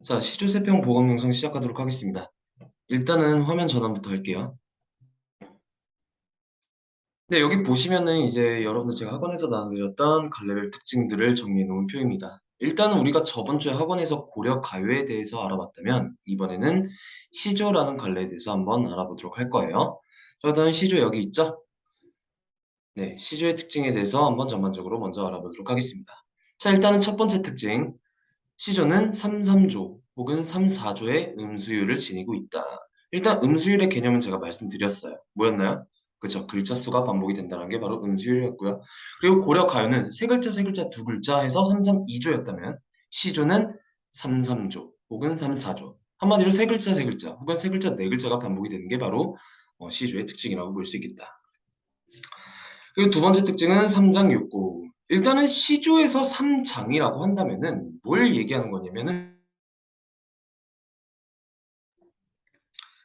자, 시조세평 보강 영상 시작하도록 하겠습니다. 일단은 화면 전환부터 할게요. 네, 여기 보시면은 이제 여러분들 제가 학원에서 나눠드렸던 갈래별 특징들을 정리해 놓은 표입니다. 일단은 우리가 저번 주에 학원에서 고려 가요에 대해서 알아봤다면 이번에는 시조라는 갈래에 대해서 한번 알아보도록 할 거예요. 자, 일단 시조 여기 있죠? 네, 시조의 특징에 대해서 한번 전반적으로 먼저 알아보도록 하겠습니다. 자, 일단은 첫 번째 특징. 시조는 3,3조 혹은 3,4조의 음수율을 지니고 있다. 일단 음수율의 개념은 제가 말씀드렸어요. 뭐였나요? 그쵸. 글자 수가 반복이 된다는 게 바로 음수율이었고요. 그리고 고려 가요는 세 글자, 세 글자, 두 글자 해서 3,3,2조였다면 시조는 3,3조 혹은 3,4조. 한마디로 세 글자, 세 글자 혹은 세 글자, 네 글자가 반복이 되는 게 바로 시조의 특징이라고 볼 수 있겠다. 그리고 두 번째 특징은 삼장육구. 일단은 시조에서 삼장이라고 한다면은 뭘 얘기하는 거냐면은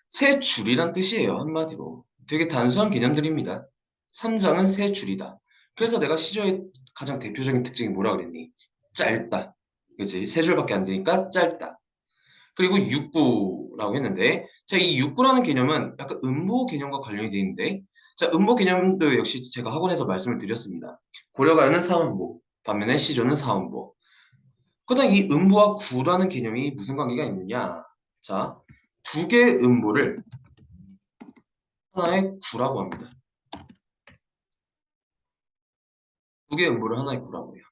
세 줄이란 뜻이에요, 한마디로. 되게 단순한 개념들입니다. 삼장은 세 줄이다. 그래서 내가 시조의 가장 대표적인 특징이 뭐라 그랬니? 짧다. 그치? 세 줄밖에 안 되니까 짧다. 그리고 육구라고 했는데, 자, 이 육구라는 개념은 약간 음보 개념과 관련이 되어 있는데, 자, 음보 개념도 역시 제가 학원에서 말씀을 드렸습니다. 고려가요는 사음보, 반면에 시조는 사음보. 그다음 이 음보와 구라는 개념이 무슨 관계가 있느냐? 자, 두 개의 음보를 하나의 구라고 합니다. 두 개의 음보를 하나의 구라고 해요.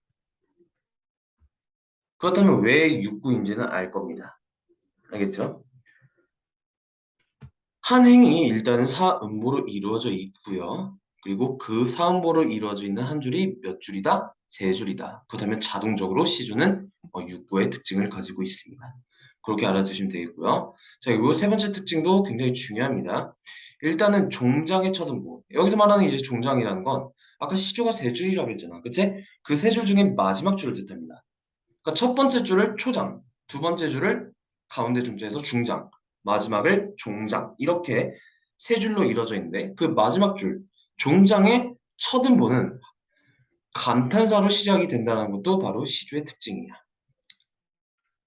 그렇다면 왜 육구인지는 알 겁니다. 알겠죠? 한 행이 일단은 사음보로 이루어져 있고요. 그리고 그 사음보로 이루어져 있는 한 줄이 몇 줄이다? 세 줄이다. 그렇다면 자동적으로 시조는 육구의 특징을 가지고 있습니다. 그렇게 알아두시면 되겠고요. 자, 그리고 세 번째 특징도 굉장히 중요합니다. 일단은 종장의 첫음보. 여기서 말하는 이제 종장이라는 건 아까 시조가 세 줄이라고 했잖아. 그치? 그 세 줄 중에 마지막 줄을 뜻합니다. 그러니까 첫 번째 줄을 초장, 두 번째 줄을 가운데 중자에서 중장, 마지막을 종장 이렇게 세 줄로 이루어져 있는데 그 마지막 줄 종장의 첫 음보는 감탄사로 시작이 된다는 것도 바로 시조의 특징이야.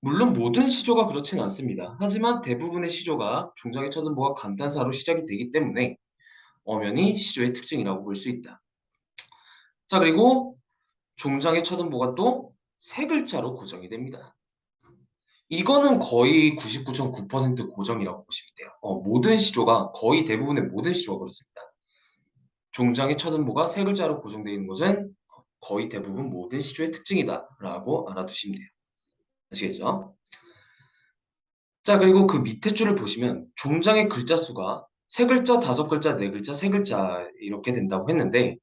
물론 모든 시조가 그렇진 않습니다. 하지만 대부분의 시조가 종장의 첫 음보가 감탄사로 시작이 되기 때문에 엄연히 시조의 특징이라고 볼 수 있다. 자, 그리고 종장의 첫 음보가 또 세 글자로 고정이 됩니다. 이거는 거의 99.9% 고정이라고 보시면 돼요. 모든 시조가 거의 대부분의 모든 시조가 그렇습니다. 종장의 첫 음보가 세 글자로 고정되어 있는 것은 거의 대부분 모든 시조의 특징이다라고 알아두시면 돼요. 아시겠죠? 자, 그리고 그 밑에 줄을 보시면 종장의 글자 수가 세 글자, 다섯 글자, 네 글자, 세 글자 이렇게 된다고 했는데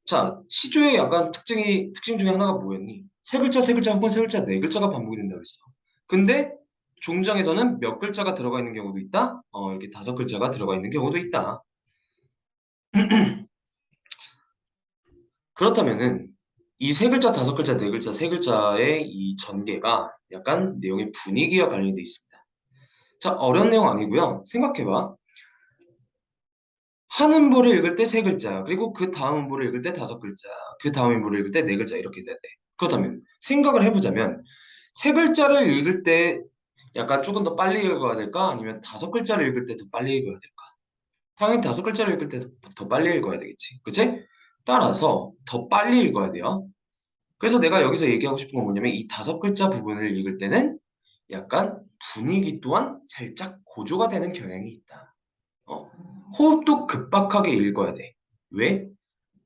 자, 시조의 약간 특징 중에 하나가 뭐였니? 세 글자, 세 글자 혹은 세 글자, 네 글자가 반복이 된다고 했어. 근데 종장에서는 몇 글자가 들어가 있는 경우도 있다? 이렇게 다섯 글자가 들어가 있는 경우도 있다. 그렇다면은 이 세 글자, 다섯 글자, 네 글자, 세 글자의 이 전개가 약간 내용의 분위기와 관련이 돼 있습니다. 자, 어려운 내용 아니고요. 생각해봐. 한 음보를 읽을 때 세 글자, 그리고 그 다음 음보를 읽을 때 다섯 글자, 그 다음 음보를 읽을 때 네 글자 이렇게 돼야 돼. 그렇다면 생각을 해보자면 세 글자를 읽을 때 약간 조금 더 빨리 읽어야 될까? 아니면 다섯 글자를 읽을 때 더 빨리 읽어야 될까? 당연히 다섯 글자를 읽을 때 더 빨리 읽어야 되겠지. 그치? 따라서 더 빨리 읽어야 돼요. 그래서 내가 여기서 얘기하고 싶은 건 뭐냐면 이 다섯 글자 부분을 읽을 때는 약간 분위기 또한 살짝 고조가 되는 경향이 있다. 어, 호흡도 급박하게 읽어야 돼. 왜?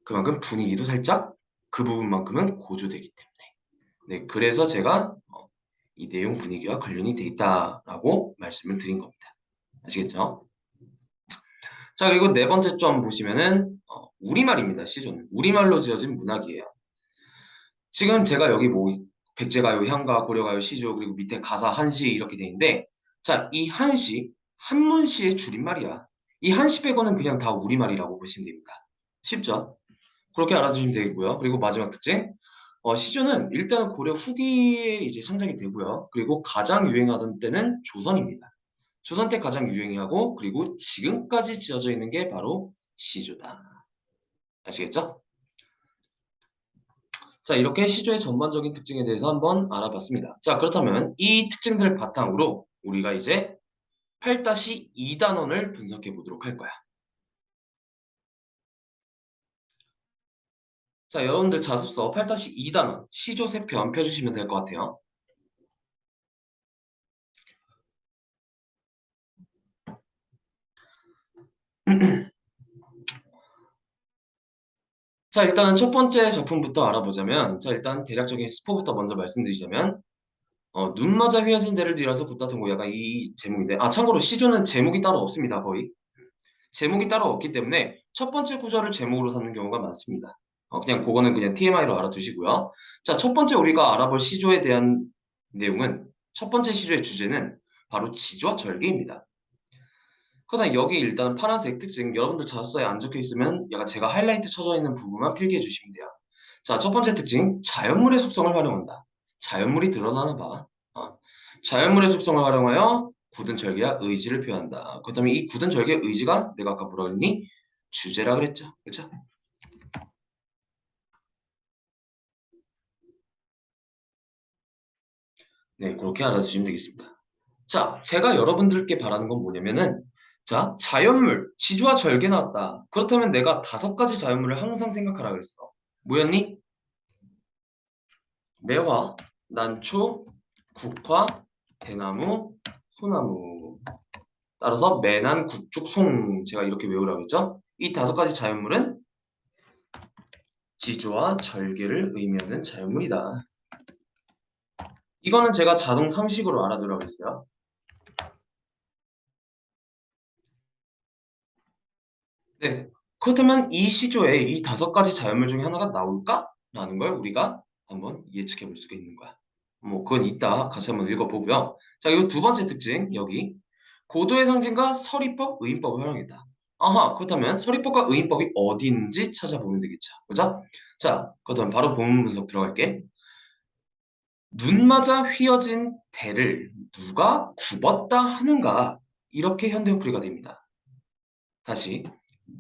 그만큼 분위기도 살짝 그 부분만큼은 고조되기 때문에. 네, 그래서 제가 이 내용 분위기와 관련이 돼 있다라고 말씀을 드린 겁니다. 아시겠죠? 자, 그리고 네 번째 점 보시면은 우리말입니다. 시조는 우리말로 지어진 문학이에요. 지금 제가 여기 뭐 백제가요, 향가, 고려가요, 시조 그리고 밑에 가사 한시 이렇게 돼 있는데 자, 이 한시 한문시의 줄임말이야. 이 한시 빼고는 그냥 다 우리말이라고 보시면 됩니다. 쉽죠? 그렇게 알아두시면 되겠고요. 그리고 마지막 특징 시조는 일단은 고려 후기에 이제 창작이 되고요. 그리고 가장 유행하던 때는 조선입니다. 조선 때 가장 유행하고 그리고 지금까지 지어져 있는 게 바로 시조다. 아시겠죠? 자, 이렇게 시조의 전반적인 특징에 대해서 한번 알아봤습니다. 자, 그렇다면 이 특징들 바탕으로 우리가 이제 8-2 단원을 분석해 보도록 할 거야. 자, 여러분들 자습서 8-2 단원 시조 세편 펴주시면 될 것 같아요. 자, 일단은 첫 번째 작품부터 알아보자면, 자, 일단 대략적인 스포부터 먼저 말씀드리자면, 눈 맞아 휘어진 대를 뒤라서 붙다통고 약간 이 제목인데, 아, 참고로 시조는 제목이 따로 없습니다, 거의. 제목이 따로 없기 때문에 첫 번째 구절을 제목으로 삼는 경우가 많습니다. 그냥 그거는 그냥 TMI로 알아두시고요. 자, 첫 번째 우리가 알아볼 시조에 대한 내용은, 첫 번째 시조의 주제는 바로 지조와 절개입니다. 그다음 여기 일단 파란색 특징 여러분들 자소서에 안 적혀 있으면 약간 제가 하이라이트 쳐져 있는 부분만 필기해 주시면 돼요. 자, 첫 번째 특징 자연물의 속성을 활용한다. 자연물이 드러나나 봐. 자연물의 속성을 활용하여 굳은 절개와 의지를 표현한다. 그렇다면 이 굳은 절개의 의지가 내가 아까 뭐라 그랬니? 주제라 그랬죠. 그렇죠? 네, 그렇게 알아주시면 되겠습니다. 자, 제가 여러분들께 바라는 건 뭐냐면은, 자, 자연물, 지조와 절개 나왔다. 그렇다면 내가 5가지 자연물을 항상 생각하라 그랬어. 뭐였니? 매화, 난초, 국화, 대나무, 소나무. 따라서 매난, 국죽, 송. 제가 이렇게 외우라고 했죠? 이 5가지 자연물은 지조와 절개를 의미하는 자연물이다. 이거는 제가 자동 상식으로 알아두라고 했어요. 네. 그렇다면 이 시조에 이 5가지 자연물 중에 하나가 나올까? 라는 걸 우리가 한번 예측해 볼 수가 있는 거야. 뭐 그건 이따 같이 한번 읽어보고요. 자, 그리고 두 번째 특징 여기 고도의 상징과 서리법, 의인법을 활용했다. 아하, 그렇다면 서리법과 의인법이 어디 있는지 찾아보면 되겠죠. 그죠? 자, 그렇다면 바로 본문 분석 들어갈게. 눈 맞아 휘어진 대를 누가 굽었다 하는가? 이렇게 현대형풀이가 됩니다. 다시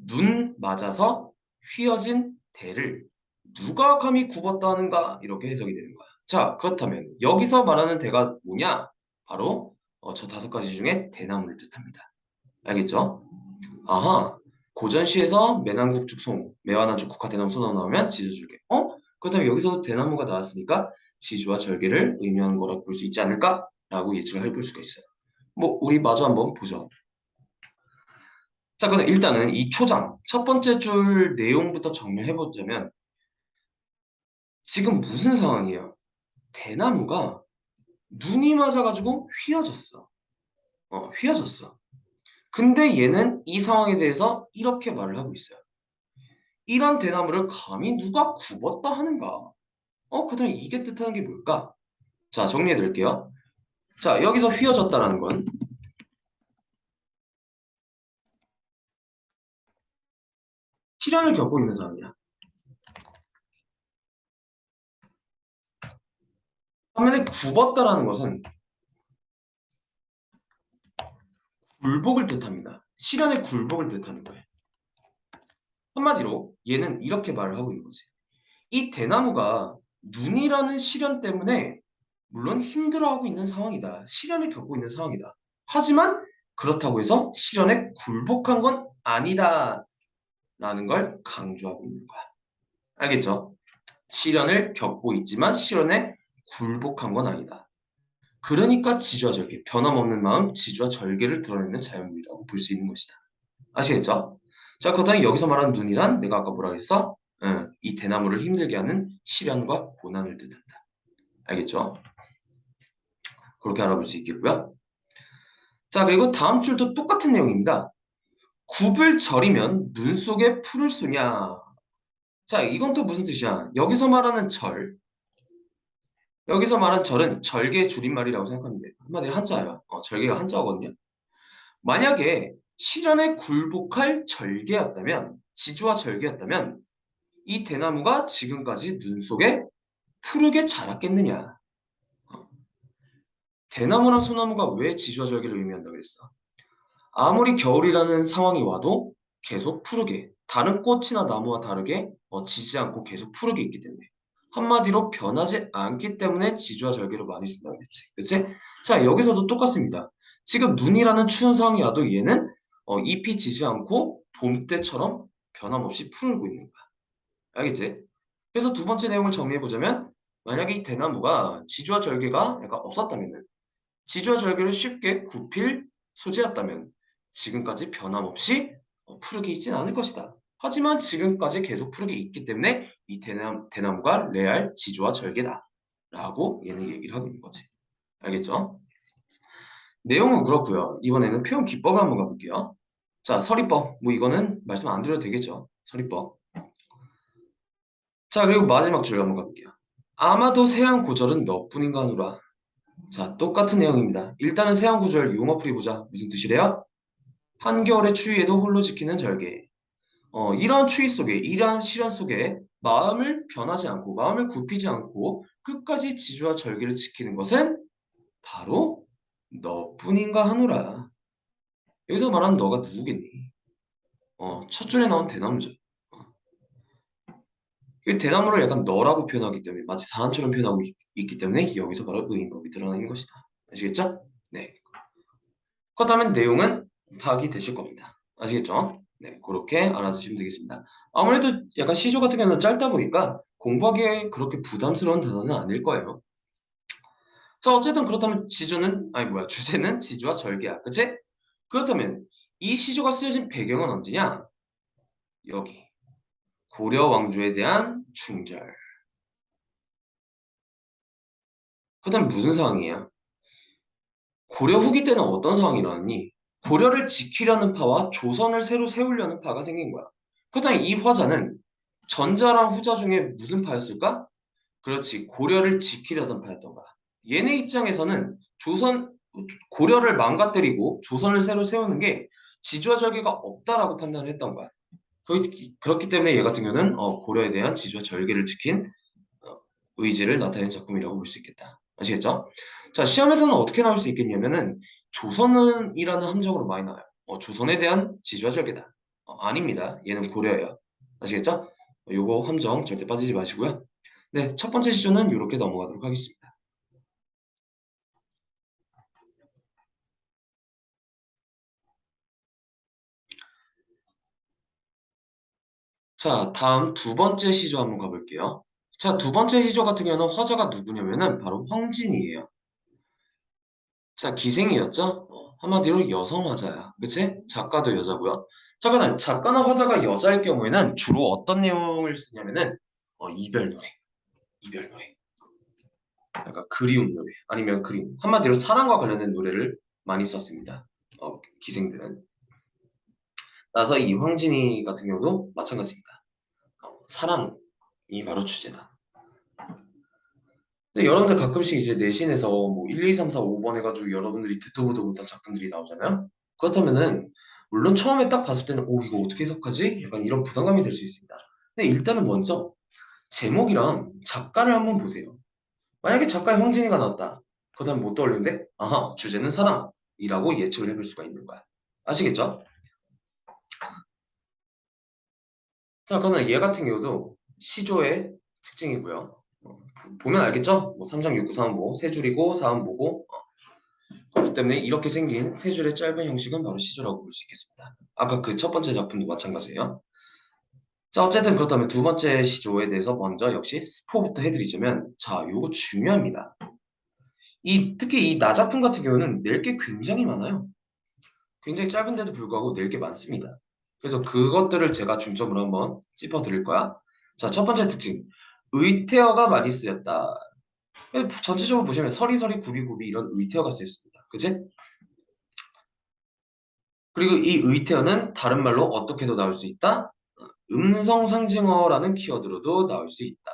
눈 맞아서 휘어진 대를 누가 감히 굽었다 하는가? 이렇게 해석이 되는 거야. 자, 그렇다면 여기서 말하는 대가 뭐냐? 바로 저 5가지 중에 대나무를 뜻합니다. 알겠죠? 아하, 고전시에서 매난국죽송, 매화난죽 국화대나무 소나무 나오면 지저절개. 그렇다면 여기서도 대나무가 나왔으니까 지주와 절개를 의미하는 거라고 볼 수 있지 않을까? 라고 예측을 해볼 수가 있어요. 뭐 우리 마저 한번 보죠. 자, 그럼 일단은 이 초장 첫 번째 줄 내용부터 정리해보자면 지금 무슨 상황이에요? 대나무가 눈이 맞아가지고 휘어졌어. 휘어졌어. 근데 얘는 이 상황에 대해서 이렇게 말을 하고 있어요. 이런 대나무를 감히 누가 굽었다 하는가? 그렇다면 이게 뜻하는 게 뭘까? 자, 정리해 드릴게요. 자, 여기서 휘어졌다라는 건 시련을 겪고 있는 사람이야. 반면에 굽었다라는 것은 굴복을 뜻합니다. 시련의 굴복을 뜻하는 거예요. 한마디로 얘는 이렇게 말을 하고 있는 거지. 이 대나무가 눈이라는 시련 때문에 물론 힘들어하고 있는 상황이다. 시련을 겪고 있는 상황이다. 하지만 그렇다고 해서 시련에 굴복한 건 아니다. 라는 걸 강조하고 있는 거야. 알겠죠? 시련을 겪고 있지만 시련에 굴복한 건 아니다. 그러니까 지주와 절개, 변함없는 마음, 지주와 절개를 드러내는 자연물이라고 볼 수 있는 것이다. 아시겠죠? 자, 그렇다면 여기서 말하는 눈이란 내가 아까 뭐라 그랬어? 이 대나무를 힘들게 하는 시련과 고난을 뜻한다. 알겠죠? 그렇게 알아볼 수 있겠고요. 자, 그리고 다음 줄도 똑같은 내용입니다. 굽을 절이면 눈 속에 풀을 쏘냐? 자, 이건 또 무슨 뜻이야? 여기서 말한 절은 절개의 줄임말이라고 생각하면 돼요. 한마디로 한자예요. 절개가 한자거든요. 만약에 실현에 굴복할 절개였다면, 지주와 절개였다면 이 대나무가 지금까지 눈 속에 푸르게 자랐겠느냐? 어, 대나무나 소나무가 왜 지주와 절개를 의미한다고 그랬어? 아무리 겨울이라는 상황이 와도 계속 푸르게, 다른 꽃이나 나무와 다르게 지지 않고 계속 푸르게 있기 때문에. 한마디로 변하지 않기 때문에 지주와 절개로 많이 쓴다고 했지. 그치? 자, 여기서도 똑같습니다. 지금 눈이라는 추운 상황이 와도 얘는 잎이 지지 않고 봄 때처럼 변함없이 푸르고 있는 거야. 알겠지? 그래서 두 번째 내용을 정리해보자면 만약에 이 대나무가 지주와 절개가 약간 없었다면 지주와 절개를 쉽게 굽힐 소재였다면 지금까지 변함없이 푸르게 있진 않을 것이다. 하지만 지금까지 계속 푸르게 있기 때문에 이 대나무가 레알 지주와 절개다. 라고 얘는 얘기를 하고 있는 거지. 알겠죠? 내용은 그렇고요. 이번에는 표현 기법을 한번 가볼게요. 자, 서리법. 뭐 이거는 말씀 안 드려도 되겠죠. 서리법. 자, 그리고 마지막 줄 한번 가볼게요. 아마도 세안 고절은 너뿐인가 하노라. 자, 똑같은 내용입니다. 일단은 세안 구절 용어풀이 보자. 무슨 뜻이래요? 한겨울의 추위에도 홀로 지키는 절개. 이러한 추위 속에, 이러한 시련 속에 마음을 변하지 않고, 마음을 굽히지 않고 끝까지 지주와 절개를 지키는 것은 바로 너뿐인가 하노라. 여기서 말하는 너가 누구겠니? 첫 줄에 나온 대나무죠. 이 대나무를 약간 너라고 표현하기 때문에 마치 사람처럼 표현하고 있기 때문에 여기서 바로 의인법이 드러나는 것이다. 아시겠죠? 네. 그렇다면 내용은 파악이 되실 겁니다. 아시겠죠? 네, 그렇게 알아두시면 되겠습니다. 아무래도 약간 시조 같은 경우는 짧다 보니까 공부하기에 그렇게 부담스러운 단어는 아닐 거예요. 자, 어쨌든 그렇다면 주제는 지주와 절개야. 그치? 그렇다면 이 시조가 쓰여진 배경은 언제냐? 여기. 고려 왕조에 대한 충절. 그렇다면 무슨 상황이에요? 고려 후기 때는 어떤 상황이 일어났니? 고려를 지키려는 파와 조선을 새로 세우려는 파가 생긴 거야. 그렇다면 이 화자는 전자랑 후자 중에 무슨 파였을까? 그렇지, 고려를 지키려던 파였던 거야. 얘네 입장에서는 고려를 망가뜨리고 조선을 새로 세우는 게 지주와 절개가 없다라고 판단을 했던 거야. 그렇기 때문에 얘 같은 경우는 고려에 대한 지주와 절개를 지킨 어, 의지를 나타낸 작품이라고 볼 수 있겠다. 아시겠죠? 자, 시험에서는 어떻게 나올 수 있겠냐면은 조선은이라는 함정으로 많이 나와요. 조선에 대한 지주와 절개다. 아닙니다. 얘는 고려예요. 아시겠죠? 요거 함정 절대 빠지지 마시고요. 네, 첫 번째 시조는 이렇게 넘어가도록 하겠습니다. 자, 다음 두 번째 시조 한번 가볼게요. 자, 두 번째 시조 같은 경우는 화자가 누구냐면은 바로 황진이에요. 자, 기생이었죠? 한마디로 여성 화자야. 그치? 작가도 여자고요. 잠깐만, 작가나 화자가 여자일 경우에는 주로 어떤 내용을 쓰냐면은 이별 노래, 이별 노래. 약간 그리움 노래, 아니면 그리움. 한마디로 사랑과 관련된 노래를 많이 썼습니다. 기생들은. 따라서 이 황진이 같은 경우도 마찬가지입니다. 사랑이 바로 주제다. 근데 여러분들 가끔씩 이제 내신에서 뭐 1, 2, 3, 4, 5번 해가지고 여러분들이 듣도 보도 못한 작품들이 나오잖아요. 그렇다면은 물론 처음에 딱 봤을 때는 이거 어떻게 해석하지? 약간 이런 부담감이 들 수 있습니다. 근데 일단은 먼저 제목이랑 작가를 한번 보세요. 만약에 작가의 황진이가 나왔다. 그렇다면 못 떠올리는데 아하 주제는 사랑이라고 예측을 해볼 수가 있는 거야. 아시겠죠? 자 그러면 얘 같은 경우도 시조의 특징이고요. 보면 알겠죠? 뭐 3장 6, 9, 4음보 세 줄이고 4음보고 그렇기 때문에 이렇게 생긴 세 줄의 짧은 형식은 바로 시조라고 볼 수 있겠습니다. 아까 그 첫 번째 작품도 마찬가지예요. 자, 어쨌든 그렇다면 두 번째 시조에 대해서 먼저 역시 스포부터 해드리자면, 자, 요거 중요합니다. 특히 이 나작품 같은 경우는 낼 게 굉장히 많아요. 굉장히 짧은데도 불구하고 낼 게 많습니다. 그래서 그것들을 제가 중점으로 한번 짚어드릴 거야. 자, 첫 번째 특징. 의태어가 많이 쓰였다. 전체적으로 보시면 서리서리 구비구비 이런 의태어가 쓰였습니다. 그치? 그리고 이 의태어는 다른 말로 어떻게도 나올 수 있다? 음성 상징어라는 키워드로도 나올 수 있다.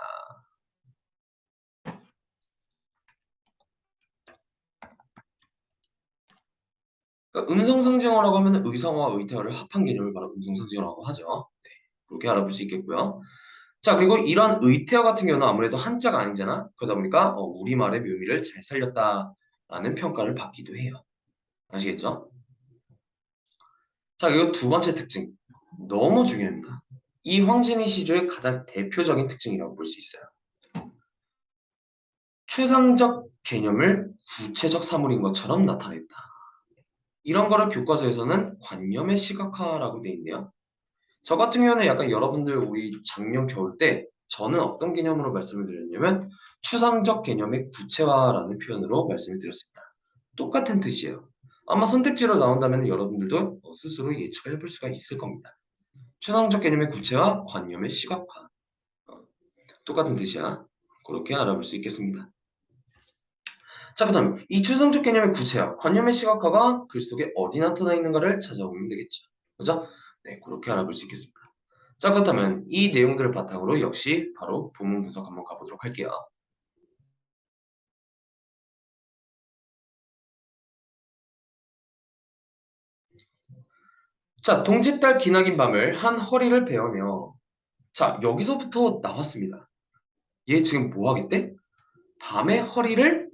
그러니까 음성 상징어라고 하면 의성어와 의태어를 합한 개념을 바로 음성 상징어라고 하죠. 네, 그렇게 알아볼 수 있겠고요. 자, 그리고 이런 의태어 같은 경우는 아무래도 한자가 아니잖아. 그러다 보니까 우리말의 묘미를 잘 살렸다라는 평가를 받기도 해요. 아시겠죠? 자, 그리고 두 번째 특징. 너무 중요합니다. 이 황진이 시조의 가장 대표적인 특징이라고 볼 수 있어요. 추상적 개념을 구체적 사물인 것처럼 나타냈다. 이런 거를 교과서에서는 관념의 시각화라고 돼 있네요. 저 같은 경우는 약간 여러분들 우리 작년 겨울 때 저는 어떤 개념으로 말씀을 드렸냐면 추상적 개념의 구체화라는 표현으로 말씀을 드렸습니다. 똑같은 뜻이에요. 아마 선택지로 나온다면 여러분들도 스스로 예측을 해볼 수가 있을 겁니다. 추상적 개념의 구체화, 관념의 시각화. 똑같은 뜻이야. 그렇게 알아볼 수 있겠습니다. 자, 그 다음 이 추상적 개념의 구체화, 관념의 시각화가 글 속에 어디 나타나 있는가를 찾아보면 되겠죠. 그죠? 네, 그렇게 알아볼 수 있겠습니다. 자, 그렇다면 이 내용들을 바탕으로 역시 바로 본문 분석 한번 가보도록 할게요. 자, 동짓달 기나긴 밤을 한 허리를 베어내어. 자, 여기서부터 나왔습니다. 얘 지금 뭐 하겠대? 밤의 허리를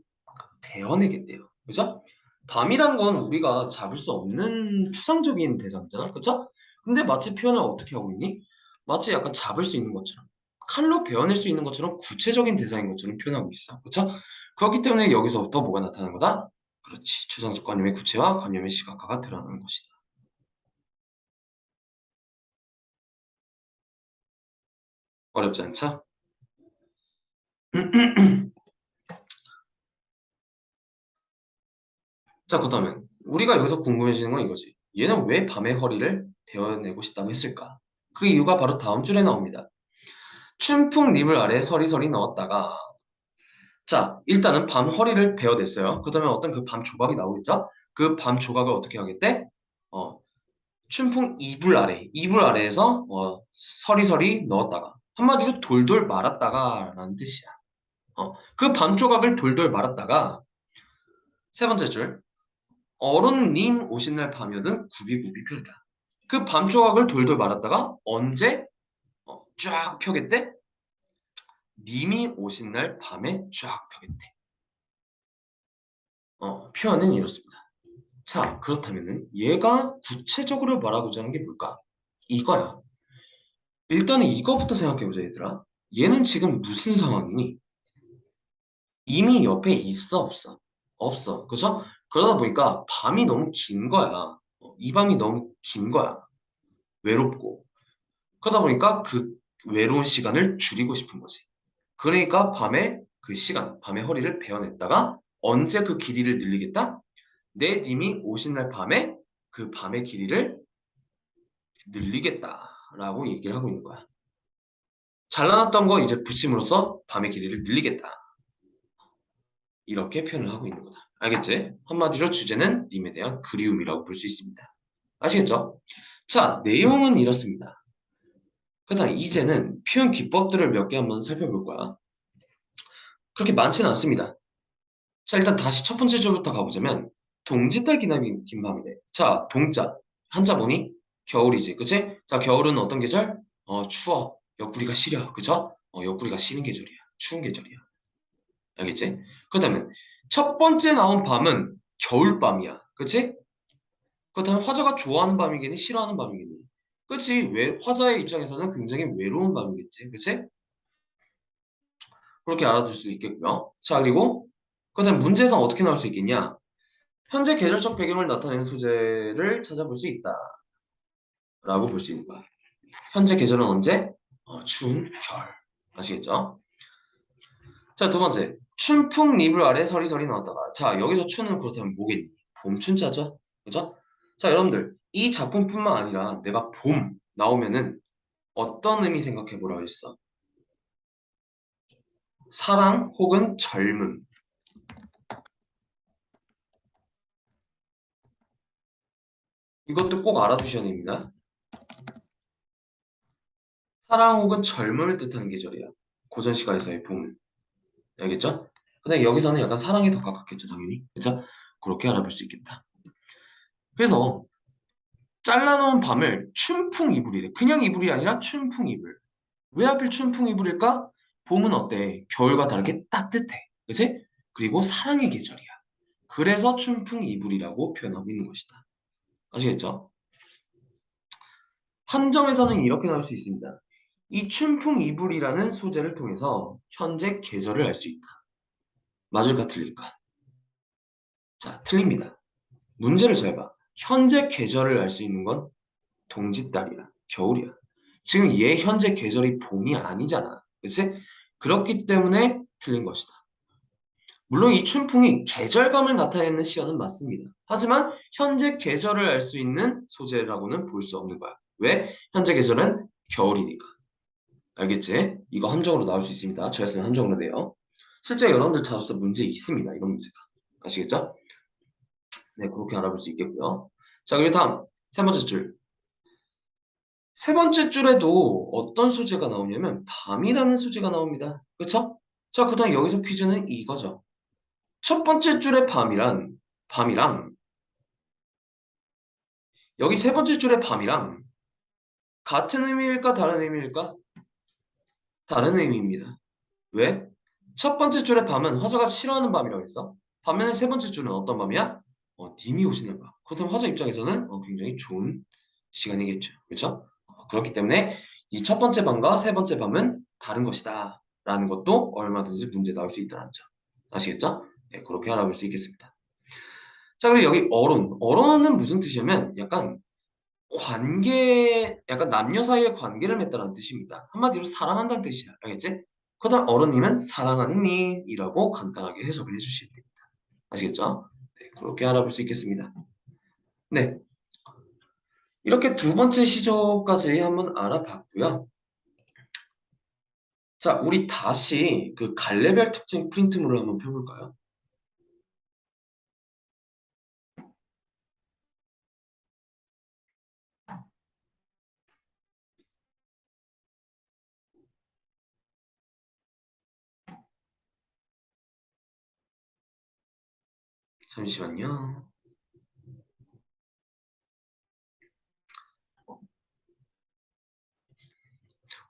베어내겠대요. 그죠? 밤이라는 건 우리가 잡을 수 없는 추상적인 대상이잖아. 그죠? 근데 마치 표현을 어떻게 하고 있니? 마치 약간 잡을 수 있는 것처럼, 칼로 베어낼 수 있는 것처럼 구체적인 대상인 것처럼 표현하고 있어. 그죠? 그렇기 때문에 여기서부터 뭐가 나타나는 거다? 그렇지. 추상적 관념의 구체와 관념의 시각화가 드러나는 것이다. 어렵지 않죠? 자, 그렇다면 우리가 여기서 궁금해지는 건 이거지. 얘는 왜 밤의 허리를 베어내고 싶다고 했을까? 그 이유가 바로 다음 줄에 나옵니다. 춘풍 니을 아래 서리서리 넣었다가 자, 일단은 밤 허리를 베어냈어요. 그다음에 어떤 그 밤 조각이 나오겠죠? 그 밤 조각을 어떻게 하겠대? 어, 춘풍 이불 아래에서 서리서리 넣었다가 한마디로 돌돌 말았다가라는 뜻이야. 그 밤 조각을 돌돌 말았다가 세 번째 줄 어른님 오신 날 밤이었든 굽이굽이 펴리라. 그 밤 조각을 돌돌 말았다가 언제 쫙 펴겠대? 님이 오신 날 밤에 쫙 펴겠대. 표현은 이렇습니다. 자, 그렇다면은 얘가 구체적으로 말하고자 하는 게 뭘까? 이거야. 일단은 이거부터 생각해보자, 얘들아. 얘는 지금 무슨 상황이니? 이미 옆에 있어, 없어? 없어. 그죠? 그러다 보니까 밤이 너무 긴 거야. 이 밤이 너무 긴 거야. 외롭고. 그러다 보니까 그 외로운 시간을 줄이고 싶은 거지. 그러니까 밤에 그 시간, 밤에 허리를 베어냈다가 언제 그 길이를 늘리겠다? 내 님이 오신 날 밤에 그 밤의 길이를 늘리겠다라고 얘기를 하고 있는 거야. 잘라놨던 거 이제 붙임으로써 밤의 길이를 늘리겠다. 이렇게 표현을 하고 있는 거다. 알겠지? 한마디로 주제는 님에 대한 그리움이라고 볼 수 있습니다. 아시겠죠? 자, 내용은 이렇습니다. 그 다음 이제는 표현 기법들을 몇 개 한번 살펴볼 거야. 그렇게 많지는 않습니다. 자, 일단 다시 첫 번째 줄부터 가보자면 동짓달 기나긴 긴 밤이래. 자, 동자. 한자 보니 겨울이지. 그치? 자, 겨울은 어떤 계절? 추워. 옆구리가 시려. 그죠? 옆구리가 시린 계절이야. 추운 계절이야. 알겠지? 그렇다면 첫 번째 나온 밤은 겨울밤이야. 그치? 그렇다면 화자가 좋아하는 밤이겠니? 싫어하는 밤이겠니? 그치? 왜, 화자의 입장에서는 굉장히 외로운 밤이겠지. 그치? 그렇게 알아둘 수 있겠고요. 자, 그리고 그렇다면 문제에서 어떻게 나올 수 있겠냐? 현재 계절적 배경을 나타내는 소재를 찾아볼 수 있다라고 볼 수 있는 거야. 현재 계절은 언제? 추운 겨울. 아시겠죠? 자, 두 번째. 춘풍 니불 아래 서리서리 나왔다가 자, 여기서 추는 그렇다면 뭐겠니? 봄춘자죠? 그죠? 자, 여러분들 이 작품뿐만 아니라 내가 봄 나오면은 어떤 의미 생각해 보라고 했어? 사랑 혹은 젊음. 이것도 꼭 알아두셔야 됩니다. 사랑 혹은 젊음을 뜻하는 계절이야. 고전 시가에서의 봄은. 알겠죠? 근데 여기서는 약간 사랑이 더 가깝겠죠, 당연히. 그죠? 그렇게 알아볼 수 있겠다. 그래서 잘라놓은 밤을 춘풍 이불이래. 그냥 이불이 아니라 춘풍 이불. 왜 하필 춘풍 이불일까? 봄은 어때? 겨울과 다르게 따뜻해. 그치? 그리고 사랑의 계절이야. 그래서 춘풍 이불이라고 표현하고 있는 것이다. 아시겠죠? 함정에서는 이렇게 나올 수 있습니다. 이 춘풍 이불이라는 소재를 통해서 현재 계절을 알 수 있다. 맞을까 틀릴까? 자, 틀립니다. 문제를 잘 봐. 현재 계절을 알 수 있는 건 동짓달이야. 겨울이야. 지금 얘 현재 계절이 봄이 아니잖아. 그치? 그렇기 때문에 틀린 것이다. 물론 이 춘풍이 계절감을 나타내는 시어는 맞습니다. 하지만 현재 계절을 알 수 있는 소재라고는 볼 수 없는 거야. 왜? 현재 계절은 겨울이니까. 알겠지? 이거 함정으로 나올 수 있습니다. 저였으면 함정으로 내요. 실제 여러분들 자소서 문제 있습니다. 이런 문제가. 아시겠죠? 네, 그렇게 알아볼 수 있겠고요. 자, 그리고 다음 세 번째 줄. 세 번째 줄에도 어떤 소재가 나오냐면 밤이라는 소재가 나옵니다. 그쵸? 자, 그 다음 여기서 퀴즈는 이거죠. 첫 번째 줄의 밤이랑 여기 세 번째 줄의 밤이랑 같은 의미일까 다른 의미일까? 다른 의미입니다. 왜? 첫 번째 줄의 밤은 화자가 싫어하는 밤이라고 했어. 반면에 세 번째 줄은 어떤 밤이야? 님이 오시는 밤. 그렇다면 화자 입장에서는 굉장히 좋은 시간이겠죠. 그렇죠? 그렇기 때문에 이 첫 번째 밤과 세 번째 밤은 다른 것이다. 라는 것도 얼마든지 문제 나올 수 있다는 점. 아시겠죠? 네, 그렇게 알아볼 수 있겠습니다. 자, 그리고 여기 어론. 어론은 무슨 뜻이냐면 약간 약간 남녀 사이의 관계를 맺다라는 뜻입니다. 한마디로 사랑한다는 뜻이야. 알겠지? 그다음 어른님은 사랑하는 님이라고 간단하게 해석을 해주시면 됩니다. 아시겠죠? 네, 그렇게 알아볼 수 있겠습니다. 네, 이렇게 두 번째 시조까지 한번 알아봤고요. 자, 우리 다시 그 갈래별 특징 프린트물을 한번 펴볼까요? 잠시만요.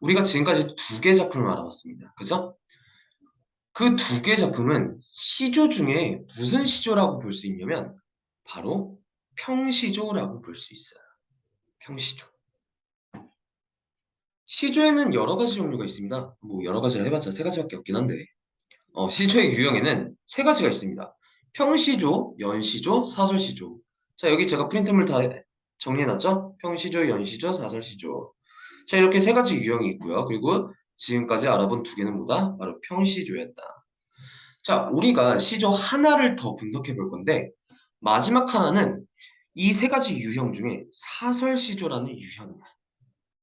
우리가 지금까지 두 개 작품을 알아봤습니다. 그죠? 그 두 개 작품은 시조 중에 무슨 시조라고 볼 수 있냐면 바로 평시조라고 볼 수 있어요. 평시조. 시조에는 여러 가지 종류가 있습니다. 뭐 여러 가지를 해봤자 세 가지밖에 없긴 한데 시조의 유형에는 세 가지가 있습니다. 평시조, 연시조, 사설시조. 자, 여기 제가 프린트물 다 정리해놨죠? 평시조, 연시조, 사설시조. 자, 이렇게 세 가지 유형이 있고요. 그리고 지금까지 알아본 두 개는 뭐다? 바로 평시조였다. 자, 우리가 시조 하나를 더 분석해 볼 건데 마지막 하나는 이 세 가지 유형 중에 사설시조라는 유형이야.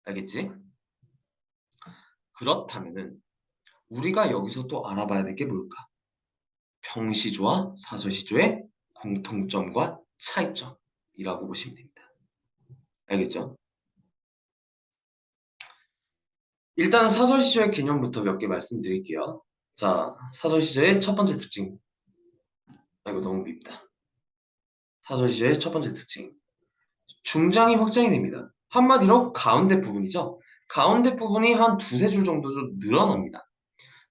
알겠지? 그렇다면은 우리가 여기서 또 알아봐야 될 게 뭘까? 평시조와 사설시조의 공통점과 차이점이라고 보시면 됩니다. 알겠죠? 일단은 사설시조의 개념부터 몇 개 말씀드릴게요. 자, 사설시조의 첫 번째 특징. 이거 너무 밉다. 사설시조의 첫 번째 특징. 중장이 확장이 됩니다. 한마디로 가운데 부분이죠. 가운데 부분이 한 두세 줄 정도 좀 늘어납니다.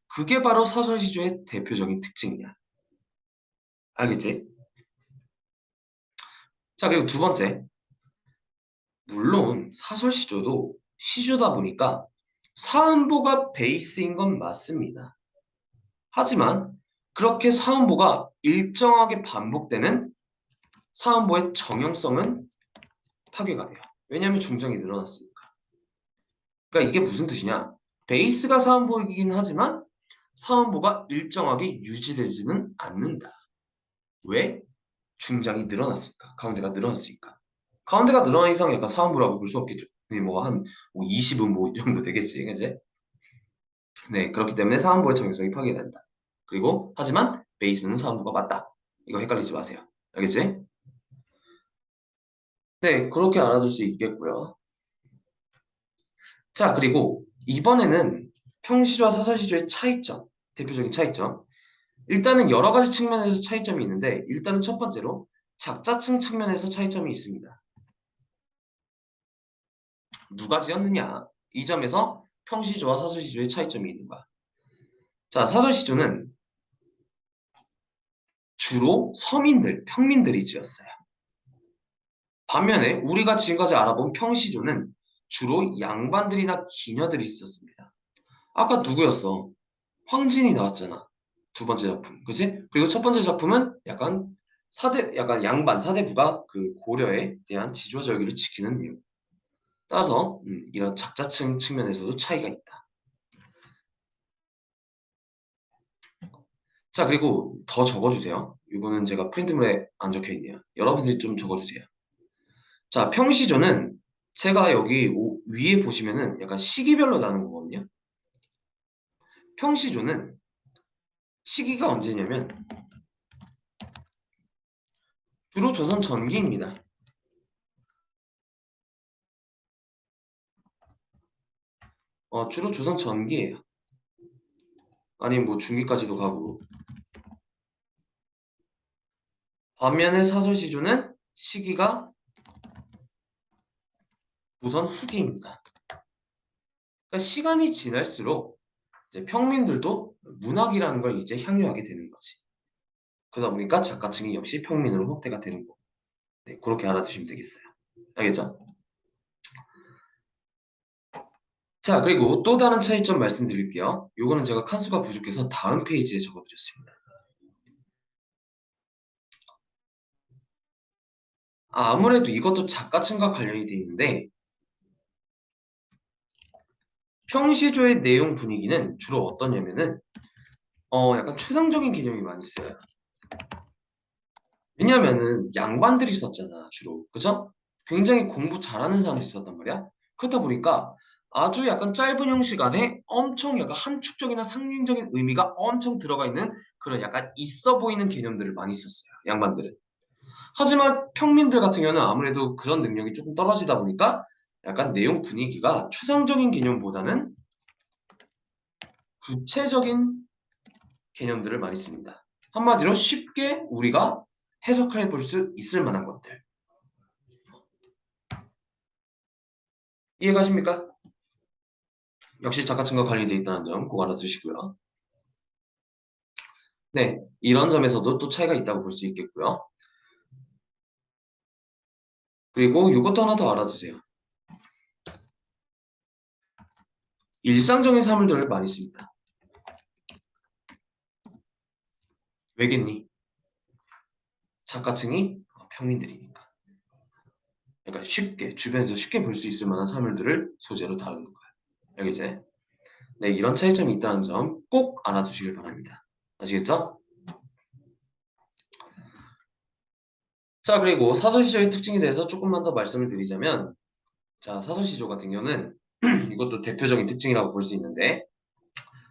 그게 바로 사설시조의 대표적인 특징이야. 알겠지? 자, 그리고 두 번째. 물론 사설시조도 시조다 보니까 사음보가 베이스인 건 맞습니다. 하지만 그렇게 사음보가 일정하게 반복되는 사음보의 정형성은 파괴가 돼요. 왜냐하면 중장이 늘어났으니까. 그러니까 이게 무슨 뜻이냐? 베이스가 사음보이긴 하지만 사음보가 일정하게 유지되지는 않는다. 왜? 중장이 늘어났으니까. 가운데가 늘어났으니까. 가운데가 늘어난 이상 약간 사음보라고 볼 수 없겠죠. 그게 뭐한 20은 뭐 이 정도 되겠지. 그지? 네, 그렇기 때문에 사음보의 정형성이 파괴된다. 그리고 하지만 베이스는 사음보가 맞다. 이거 헷갈리지 마세요. 알겠지? 네, 그렇게 알아둘 수 있겠고요. 자, 그리고 이번에는 평시조와 사설시조의 차이점, 대표적인 차이점. 일단은 여러 가지 측면에서 차이점이 있는데 일단은 첫 번째로 작자층 측면에서 차이점이 있습니다. 누가 지었느냐? 이 점에서 평시조와 사설시조의 차이점이 있는 거야. 자, 사설시조는 주로 서민들, 평민들이 지었어요. 반면에 우리가 지금까지 알아본 평시조는 주로 양반들이나 기녀들이 있었습니다. 아까 누구였어? 황진이 나왔잖아. 두 번째 작품, 그치? 그리고 첫 번째 작품은 약간 약간 양반 사대부가 그 고려에 대한 지조절기를 지키는 내용. 따라서 이런 작자층 측면에서도 차이가 있다. 자, 그리고 더 적어주세요. 이거는 제가 프린트물에 안 적혀 있네요. 여러분들이 좀 적어주세요. 자, 평시조는 제가 여기 위에 보시면은 약간 시기별로 나눈 거거든요. 평시조는 시기가 언제냐면 주로 조선 전기입니다. 주로 조선 전기예요. 아니면 뭐 중기까지도 가고. 반면에 사설시조는 시기가 조선 후기입니다. 그러니까 시간이 지날수록 이제 평민들도 문학이라는 걸 이제 향유하게 되는 거지. 그러다 보니까 작가층이 역시 평민으로 확대가 되는 거. 네, 그렇게 알아두시면 되겠어요. 알겠죠? 자, 그리고 또 다른 차이점 말씀드릴게요. 요거는 제가 칸수가 부족해서 다음 페이지에 적어드렸습니다. 아무래도 이것도 작가층과 관련이 돼 있는데 평시조의 내용 분위기는 주로 어떠냐면은 약간 추상적인 개념이 많이 써요. 왜냐면은 양반들이 썼잖아, 주로. 그죠? 굉장히 공부 잘하는 사람이 있었단 말이야. 그렇다 보니까 아주 약간 짧은 형식 안에 엄청 약간 함축적이나 상징적인 의미가 엄청 들어가 있는 그런 약간 있어 보이는 개념들을 많이 썼어요, 양반들은. 하지만 평민들 같은 경우는 아무래도 그런 능력이 조금 떨어지다 보니까 약간 내용 분위기가 추상적인 개념보다는 구체적인 개념들을 많이 씁니다. 한마디로 쉽게 우리가 해석해 볼 수 있을 만한 것들. 이해가십니까? 역시 작가층과 관련되어 있다는 점 꼭 알아두시고요. 네, 이런 점에서도 또 차이가 있다고 볼 수 있겠고요. 그리고 이것도 하나 더 알아두세요. 일상적인 사물들을 많이 씁니다. 왜겠니? 작가층이 평민들이니까. 그러니까 쉽게 주변에서 쉽게 볼 수 있을 만한 사물들을 소재로 다루는 거예요. 알겠지? 네, 이런 차이점이 있다는 점 꼭 알아두시길 바랍니다. 아시겠죠? 자, 그리고 사설시조의 특징에 대해서 조금만 더 말씀을 드리자면 자, 사설시조 같은 경우는 이것도 대표적인 특징이라고 볼 수 있는데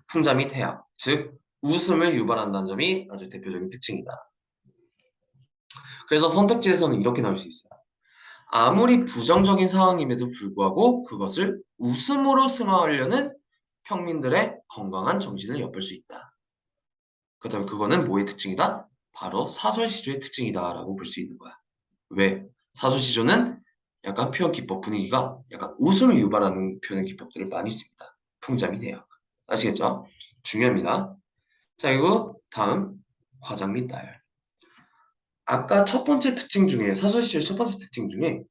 풍자 및 해악, 즉 웃음을 유발한다는 점이 아주 대표적인 특징이다. 그래서 선택지에서는 이렇게 나올 수 있어요. 아무리 부정적인 상황임에도 불구하고 그것을 웃음으로 승화하려는 평민들의 건강한 정신을 엿볼 수 있다. 그렇다면 그거는 뭐의 특징이다? 바로 사설시조의 특징이다라고 볼 수 있는 거야. 왜? 사설시조는 약간 표현 기법 분위기가 약간 웃음을 유발하는 표현 기법들을 많이 씁니다. 풍자미네요. 아시겠죠? 중요합니다. 자, 그리고 다음 과장 및 나열. 아까 첫 번째 특징 중에 사설시조의 첫 번째 특징 중에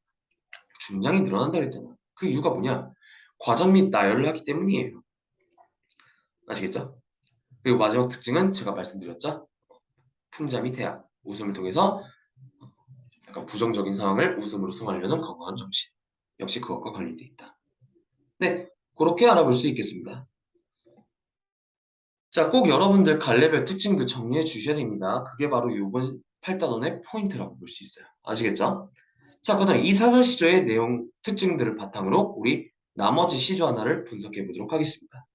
중량이 늘어난다 그랬잖아. 그 이유가 뭐냐? 과장 및 나열을 하기 때문이에요. 아시겠죠? 그리고 마지막 특징은 제가 말씀드렸죠? 풍자 및 해악. 웃음을 통해서 약간 부정적인 상황을 웃음으로 승화하려는 건강한 정신. 역시 그것과 관련돼 있다. 네, 그렇게 알아볼 수 있겠습니다. 자, 꼭 여러분들 갈래별 특징들 정리해 주셔야 됩니다. 그게 바로 이번 8단원의 포인트라고 볼 수 있어요. 아시겠죠? 자, 그다음 이 사설 시조의 내용 특징들을 바탕으로 우리 나머지 시조 하나를 분석해 보도록 하겠습니다.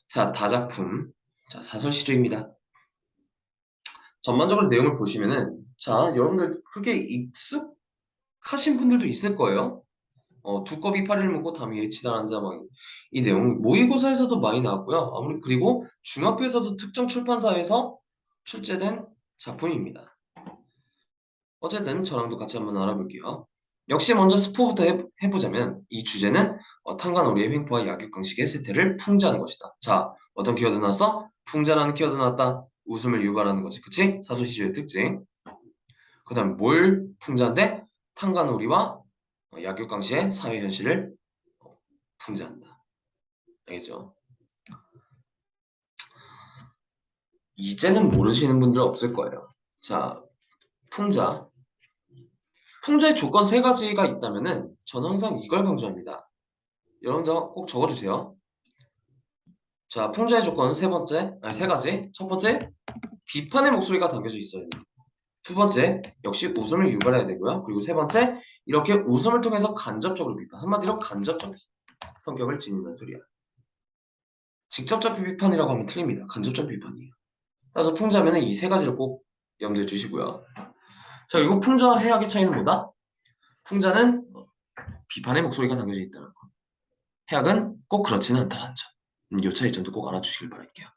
자, 다작품. 자, 사설 시조입니다. 전반적으로 내용을 보시면은 자, 여러분들 크게 익숙하신 분들도 있을 거예요. 두꺼비 파리를 먹고 담 위에 치다 앉아 막 이 내용 모의고사에서도 많이 나왔고요. 아무리 그리고 중학교에서도 특정 출판사에서 출제된 작품입니다. 어쨌든 저랑도 같이 한번 알아볼게요. 역시 먼저 스포부터 해보자면 이 주제는 탄간오리의 횡포와 약육강식의 쇠퇴를 풍자하는 것이다. 자, 어떤 키워드 나왔어? 풍자라는 키워드 나왔다. 웃음을 유발하는 거지. 그치? 사조시조의 특징. 그 다음 뭘 풍자인데? 탄간오리와 약육강식의 사회현실을 풍자한다. 알겠죠? 이제는 모르시는 분들 없을 거예요. 자, 풍자. 풍자의 조건 세 가지가 있다면은 저는 항상 이걸 강조합니다. 여러분들 꼭 적어주세요. 자, 풍자의 조건 세 가지. 첫 번째, 비판의 목소리가 담겨져 있어야 됩니다. 두 번째, 역시 웃음을 유발해야 되고요. 그리고 세 번째, 이렇게 웃음을 통해서 간접적으로 비판. 한마디로 간접적 성격을 지니는 소리야. 직접적 비판이라고 하면 틀립니다. 간접적 비판이에요. 따라서 풍자면은 이 세 가지를 꼭 염두에 두시고요. 자, 그리고 풍자와 해악의 차이는 뭐다? 풍자는 비판의 목소리가 담겨져 있다는 것. 해악은 꼭 그렇지는 않다는 점. 이 차이점도 꼭 알아주시길 바랄게요.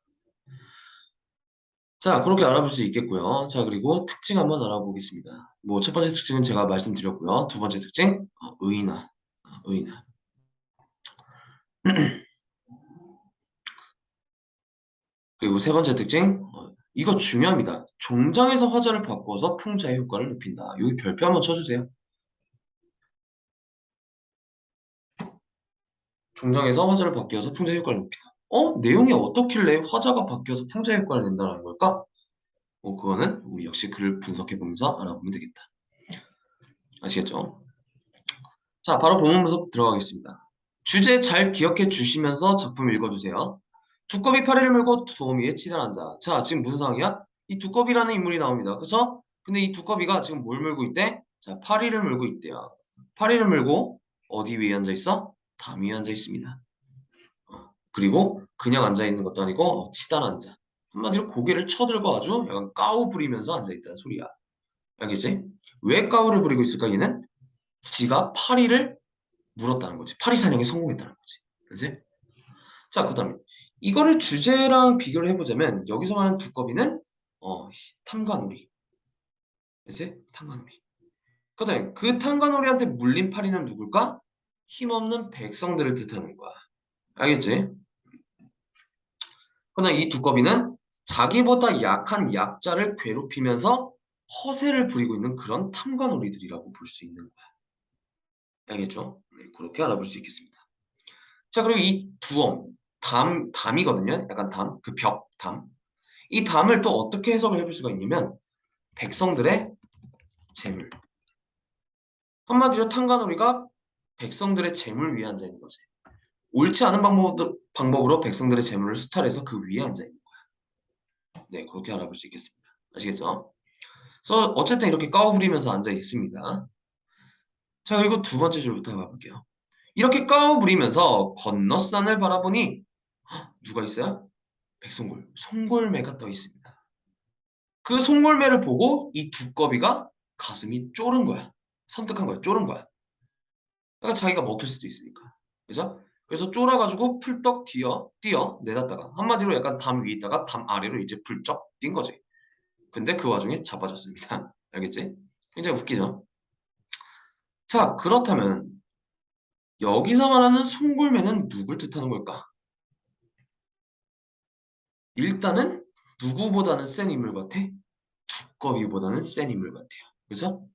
자, 그렇게 알아볼 수 있겠고요. 자, 그리고 특징 한번 알아보겠습니다. 뭐, 첫 번째 특징은 제가 말씀드렸고요. 두 번째 특징, 의인화. 의인화. 그리고 세 번째 특징, 이거 중요합니다. 종장에서 화자를 바꿔서 풍자의 효과를 높인다. 여기 별표 한번 쳐주세요. 종장에서 화자를 바뀌어서 풍자의 효과를 높인다. 내용이 어떻길래 화자가 바뀌어서 풍자의 효과를 낸다는 걸까? 그거는 우리 역시 글을 분석해보면서 알아보면 되겠다. 아시겠죠? 자, 바로 본문 분석 들어가겠습니다. 주제 잘 기억해 주시면서 작품 읽어주세요. 두꺼비 파리를 물고 도움 위에 치달한다. 자, 지금 무슨 상황이야? 이 두꺼비라는 인물이 나옵니다. 그쵸? 근데 이 두꺼비가 지금 뭘 물고 있대? 자, 파리를 물고 있대요. 파리를 물고 어디 위에 앉아 있어? 담 위에 앉아 있습니다. 그리고 그냥 앉아 있는 것도 아니고 치달앉아. 한마디로 고개를 쳐들고 아주 약간 까우 부리면서 앉아 있다는 소리야. 알겠지? 왜 까우를 부리고 있을까 얘는? 지가 파리를 물었다는 거지. 파리 사냥에 성공했다는 거지. 그치? 자, 그 다음에 이거를 주제랑 비교를 해보자면 여기서 말하는 두꺼비는 탐관오리. 그치? 탐관오리. 그 다음에 그 탐관오리한테 물린 파리는 누굴까? 힘없는 백성들을 뜻하는 거야. 알겠지? 그러나 이 두꺼비는 자기보다 약한 약자를 괴롭히면서 허세를 부리고 있는 그런 탐관오리들이라고 볼 수 있는 거야. 알겠죠? 네, 그렇게 알아볼 수 있겠습니다. 자, 그리고 이 두엄, 담이거든요. 약간 담, 그 벽, 담. 이 담을 또 어떻게 해석을 해볼 수가 있냐면 백성들의 재물. 한마디로 탕가놀이가 백성들의 재물 위에 앉아 있는 거지. 옳지 않은 방법으로 백성들의 재물을 수탈해서 그 위에 앉아 있는 거야. 네, 그렇게 알아볼 수 있겠습니다. 아시겠죠? 그래서 어쨌든 이렇게 까오부리면서 앉아 있습니다. 자, 그리고 두 번째 줄부터 가볼게요. 이렇게 까오부리면서 건너산을 바라보니 누가 있어요? 백송골, 송골매가 떠 있습니다. 그 송골매를 보고 이 두꺼비가 가슴이 쫄은 거야. 섬뜩한 거야. 쫄은 거야. 그러니까 자기가 먹힐 수도 있으니까. 그죠? 그래서 쫄아가지고 풀떡 뛰어 내렸다가 한마디로 약간 담 위에 있다가 담 아래로 이제 불쩍 뛴 거지. 근데 그 와중에 자빠졌습니다. 알겠지? 굉장히 웃기죠? 자, 그렇다면 여기서 말하는 송골매는 누굴 뜻하는 걸까? 일단은 누구보다는 센 인물 같아? 두꺼비보다는 센 인물 같아요. 그죠?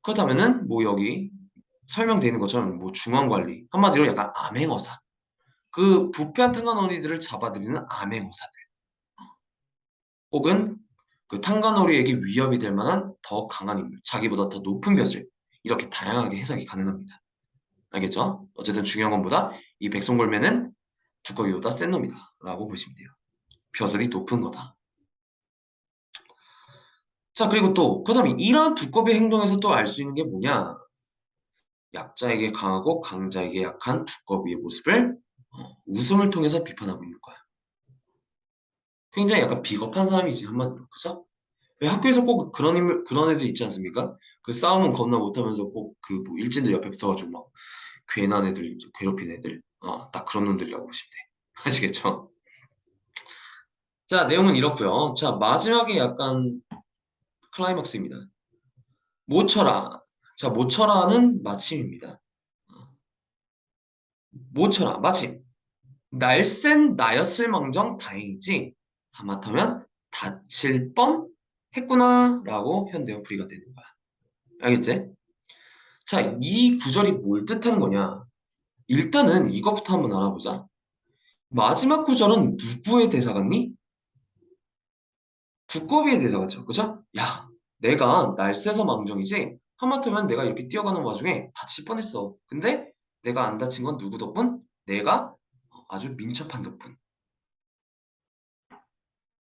그렇다면은 뭐 여기 설명되어 있는 것처럼 뭐 중앙관리 한마디로 약간 암행어사 그 부패한 탕간오리들을 잡아들이는 암행어사들 혹은 그 탕간오리에게 위협이 될 만한 더 강한 인물 자기보다 더 높은 벼슬 이렇게 다양하게 해석이 가능합니다. 알겠죠? 어쨌든 중요한 것보다 이 백성골매는 두꺼비보다 센 놈이다 라고 보시면 돼요. 벼슬이 높은 거다. 자, 그리고 또 그다음에 이러한 두꺼비의 행동에서 또 알 수 있는 게 뭐냐? 약자에게 강하고 강자에게 약한 두꺼비의 모습을 웃음을 통해서 비판하고 있는 거야. 굉장히 약간 비겁한 사람이지 한마디로, 그죠? 왜 학교에서 꼭 그런 인물, 그런 애들 있지 않습니까? 그 싸움은 겁나 못하면서 꼭 그 뭐 일진들 옆에 붙어가지고 막 괜한 애들, 괴롭힌 애들, 딱 그런 놈들이라고 보시면 돼. 아시겠죠? 자, 내용은 이렇고요. 자, 마지막에 약간 클라이막스입니다. 못 쳐라. 자, 모처라는 마침입니다. 모처라, 마침. 날쌘 나였을망정 다행이지. 하마터면 다칠 뻔 했구나. 라고 현대어 풀이가 되는 거야. 알겠지? 자, 이 구절이 뭘 뜻하는 거냐? 일단은 이것부터 한번 알아보자. 마지막 구절은 누구의 대사 같니? 두꺼비의 대사 같죠? 그죠? 야, 내가 날쌔서 망정이지? 하마터면 내가 이렇게 뛰어가는 와중에 다칠 뻔했어. 근데 내가 안 다친 건 누구 덕분? 내가 아주 민첩한 덕분.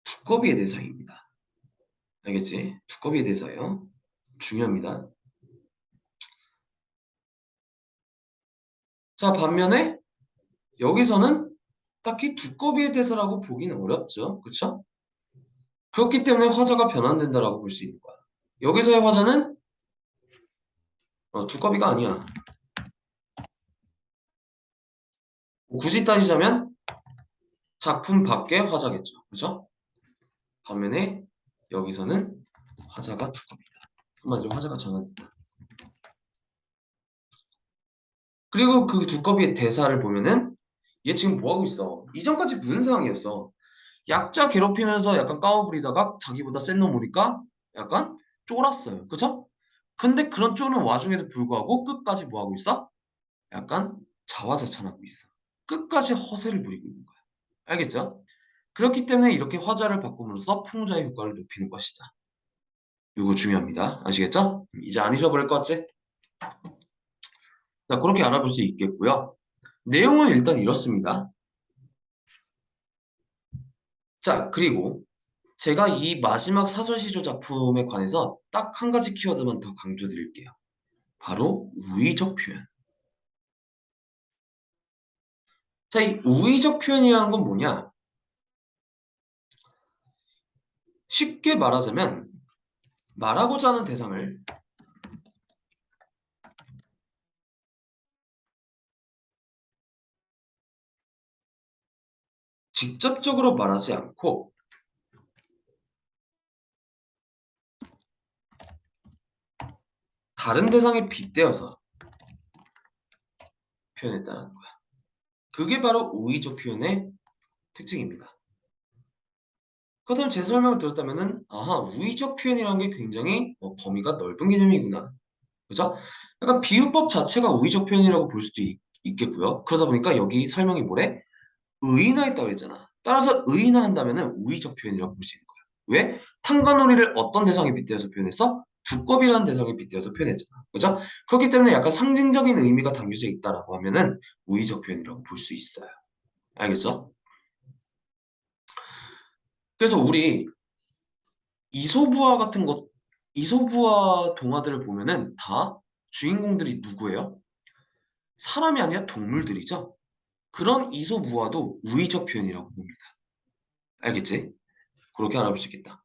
두꺼비의 대사입니다. 알겠지? 두꺼비의 대사예요. 중요합니다. 자, 반면에 여기서는 딱히 두꺼비의 대사라고 보기는 어렵죠. 그쵸? 그렇기 때문에 화자가 변환된다라고 볼 수 있는 거야. 여기서의 화자는 두꺼비가 아니야. 굳이 따지자면 작품 밖의 화자겠죠. 그죠? 반면에 여기서는 화자가 두꺼비다. 한마디로 화자가 전환된다. 그리고 그 두꺼비의 대사를 보면은 얘 지금 뭐 하고 있어? 이전까지 무슨 상황이었어? 약자 괴롭히면서 약간 까워부리다가 자기보다 센 놈 오니까 약간 쫄았어요. 그죠? 근데 그런 쫄은 와중에도 불구하고 끝까지 뭐 하고 있어? 약간 자화자찬하고 있어. 끝까지 허세를 부리고 있는 거야. 알겠죠? 그렇기 때문에 이렇게 화자를 바꿈으로써 풍자의 효과를 높이는 것이다. 이거 중요합니다. 아시겠죠? 이제 안 잊어버릴 것 같지? 자, 그렇게 알아볼 수 있겠고요. 내용은 일단 이렇습니다. 자, 그리고 제가 이 마지막 사설시조 작품에 관해서 딱 한 가지 키워드만 더 강조드릴게요. 바로 우의적 표현. 자, 이 우의적 표현이라는 건 뭐냐? 쉽게 말하자면 말하고자 하는 대상을 직접적으로 말하지 않고 다른 대상에 빗대어서 표현했다는 거야. 그게 바로 우의적 표현의 특징입니다. 그렇다면 제 설명을 들었다면은 아하, 우의적 표현이라는 게 굉장히 범위가 넓은 개념이구나. 그죠? 약간 비유법 자체가 우의적 표현이라고 볼 수도 있겠고요. 그러다 보니까 여기 설명이 뭐래? 의인화했다고 그랬잖아. 따라서 의인화한다면은 우의적 표현이라고 볼 수 있는 거야. 왜? 탄관오리를 어떤 대상에 빗대어서 표현했어? 두꺼비라는 대상에 빗대어서 표현했잖아. 그죠? 그렇기 때문에 약간 상징적인 의미가 담겨져 있다라고 하면은 우의적 표현이라고 볼 수 있어요. 알겠죠? 그래서 우리 이소부화 같은 것, 이소부화 동화들을 보면은 다 주인공들이 누구예요? 사람이 아니라 동물들이죠. 그런 이소부화도 우의적 표현이라고 봅니다. 알겠지? 그렇게 알아볼 수 있겠다.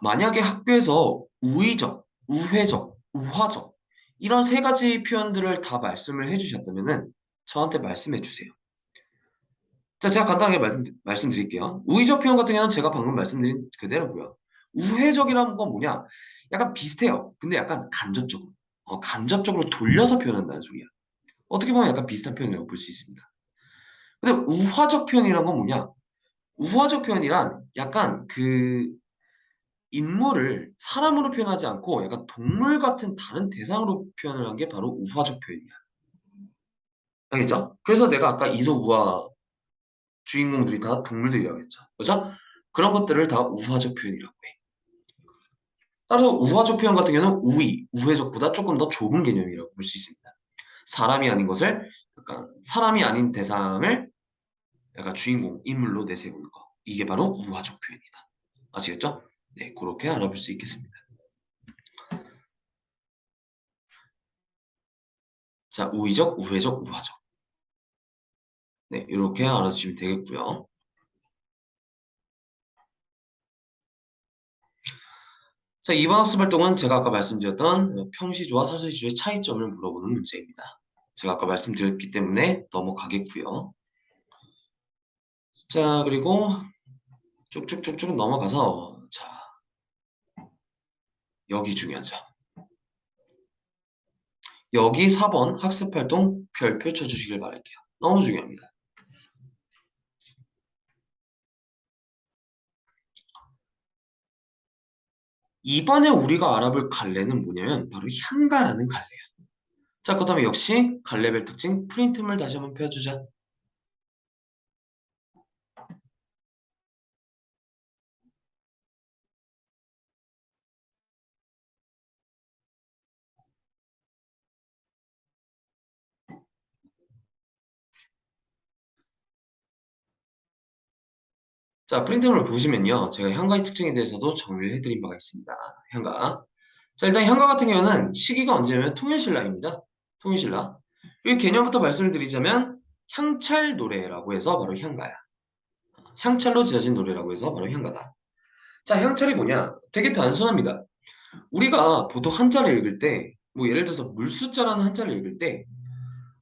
만약에 학교에서 우의적, 우회적, 우화적 이런 세 가지 표현들을 다 말씀을 해주셨다면은 저한테 말씀해 주세요. 자, 제가 간단하게 말씀드릴게요. 우의적 표현 같은 경우는 제가 방금 말씀드린 그대로고요. 우회적이라는 건 뭐냐? 약간 비슷해요. 근데 약간 간접적으로. 간접적으로 돌려서 표현한다는 소리야. 어떻게 보면 약간 비슷한 표현이라고 볼 수 있습니다. 근데 우화적 표현이란 건 뭐냐? 우화적 표현이란 약간 그 인물을 사람으로 표현하지 않고 약간 동물 같은 다른 대상으로 표현을 한 게 바로 우화적 표현이야. 알겠죠? 그래서 내가 아까 이소우화 주인공들이 다 동물들이라고 했죠. 그죠? 그런 것들을 다 우화적 표현이라고 해. 따라서 우화적 표현 같은 경우는 우회적보다 조금 더 좁은 개념이라고 볼 수 있습니다. 사람이 아닌 것을, 약간 사람이 아닌 대상을 약간 주인공, 인물로 내세우는 거. 이게 바로 우화적 표현이다. 아시겠죠? 네, 그렇게 알아볼 수 있겠습니다. 자, 우의적, 우회적, 우화적. 네, 이렇게 알아주시면 되겠고요. 자, 이번 학습 활동은 제가 아까 말씀드렸던 평시조와 사실시조의 차이점을 물어보는 문제입니다. 제가 아까 말씀드렸기 때문에 넘어가겠고요. 자, 그리고 쭉쭉쭉쭉 넘어가서 자, 여기 중요하죠. 여기 4번 학습활동 별 펼쳐주시길 바랄게요. 너무 중요합니다. 이번에 우리가 알아볼 갈래는 뭐냐면 바로 향가라는 갈래야. 자, 그다음에 역시 갈래별 특징 프린트물 다시 한번 펴주자. 자, 프린트물 보시면요. 제가 향가의 특징에 대해서도 정리를 해드린 바가 있습니다. 향가. 자, 일단 향가 같은 경우는 시기가 언제냐면 통일신라입니다. 통일신라. 이 개념부터 말씀을 드리자면 향찰 노래라고 해서 바로 향가야. 향찰로 지어진 노래라고 해서 바로 향가다. 자, 향찰이 뭐냐? 되게 단순합니다. 우리가 보통 한자를 읽을 때, 뭐 예를 들어서 물수자라는 한자를 읽을 때,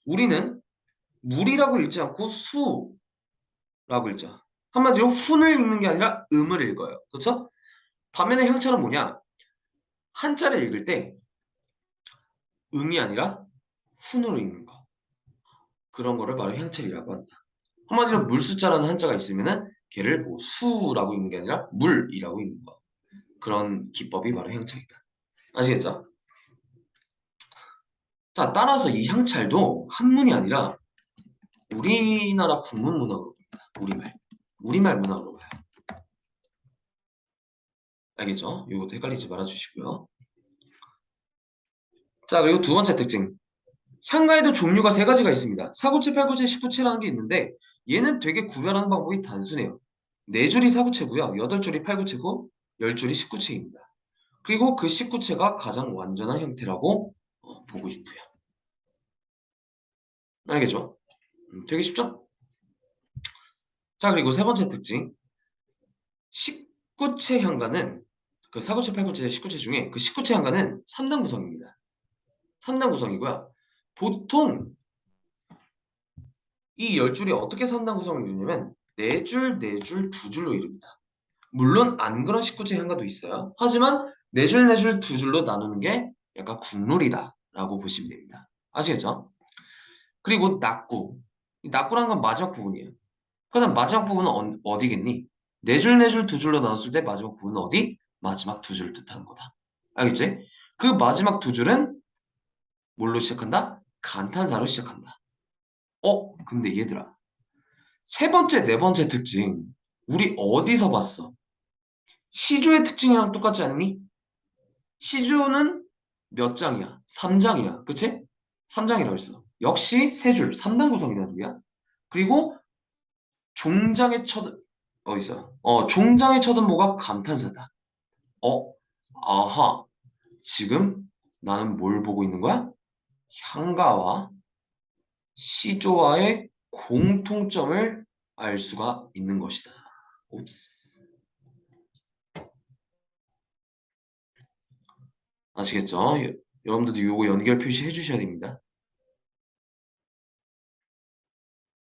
우리는 물이라고 읽지 않고 수라고 읽죠. 한마디로 훈을 읽는 게 아니라 음을 읽어요. 그렇죠? 반면에 향찰은 뭐냐? 한자를 읽을 때 음이 아니라 훈으로 읽는 거. 그런 거를 바로 향찰이라고 한다. 한마디로 물수자라는 한자가 있으면은 걔를 뭐 수라고 읽는 게 아니라 물이라고 읽는 거. 그런 기법이 바로 향찰이다. 아시겠죠? 자, 따라서 이 향찰도 한문이 아니라 우리나라 국문 문학으로 봅니다. 우리말. 우리말 문학으로 봐요. 알겠죠? 이것도 헷갈리지 말아주시고요. 자, 그리고 두 번째 특징. 향가에도 종류가 세 가지가 있습니다. 사구체, 팔구체, 십구체라는 게 있는데 얘는 되게 구별하는 방법이 단순해요. 네 줄이 사구체고요. 여덟 줄이 팔구체고 열 줄이 십구체입니다. 그리고 그 십구체가 가장 완전한 형태라고 보고 있고요. 알겠죠? 되게 쉽죠? 자, 그리고 세 번째 특징. 십구체 향가는 그 사구체, 팔구체, 십구체 중에 그 십구체 향가는 3단 구성입니다. 3단 구성이고요. 보통 이 10줄이 어떻게 3단 구성을 이루냐면 4줄, 4줄, 2줄로 이룹니다. 물론 안 그런 십구체 향가도 있어요. 하지만 4줄, 4줄, 2줄로 나누는 게 약간 국룰이다라고 보시면 됩니다. 아시겠죠? 그리고 낙구. 이 낙구라는 건 마지막 부분이에요. 그다음 마지막 부분은 어디겠니? 4줄, 4줄, 2줄로 나눴을 때 마지막 부분은 어디? 마지막 2줄을 뜻하는 거다. 알겠지? 그 마지막 2줄은 뭘로 시작한다? 간탄사로 시작한다. 근데 얘들아. 세 번째, 네 번째 특징. 우리 어디서 봤어? 시조의 특징이랑 똑같지 않니? 시조는 몇 장이야? 3장이야. 그치? 3장이라고 했어. 역시 세 줄, 3단 구성이라는 소리야. 그리고 종장의 첫, 어딨어? 종장의 첫 음모가 감탄사다. 어, 아하. 지금 나는 뭘 보고 있는 거야? 향가와 시조와의 공통점을 알 수가 있는 것이다. 옵스. 아시겠죠? 여러분들도 요거 연결 표시해 주셔야 됩니다.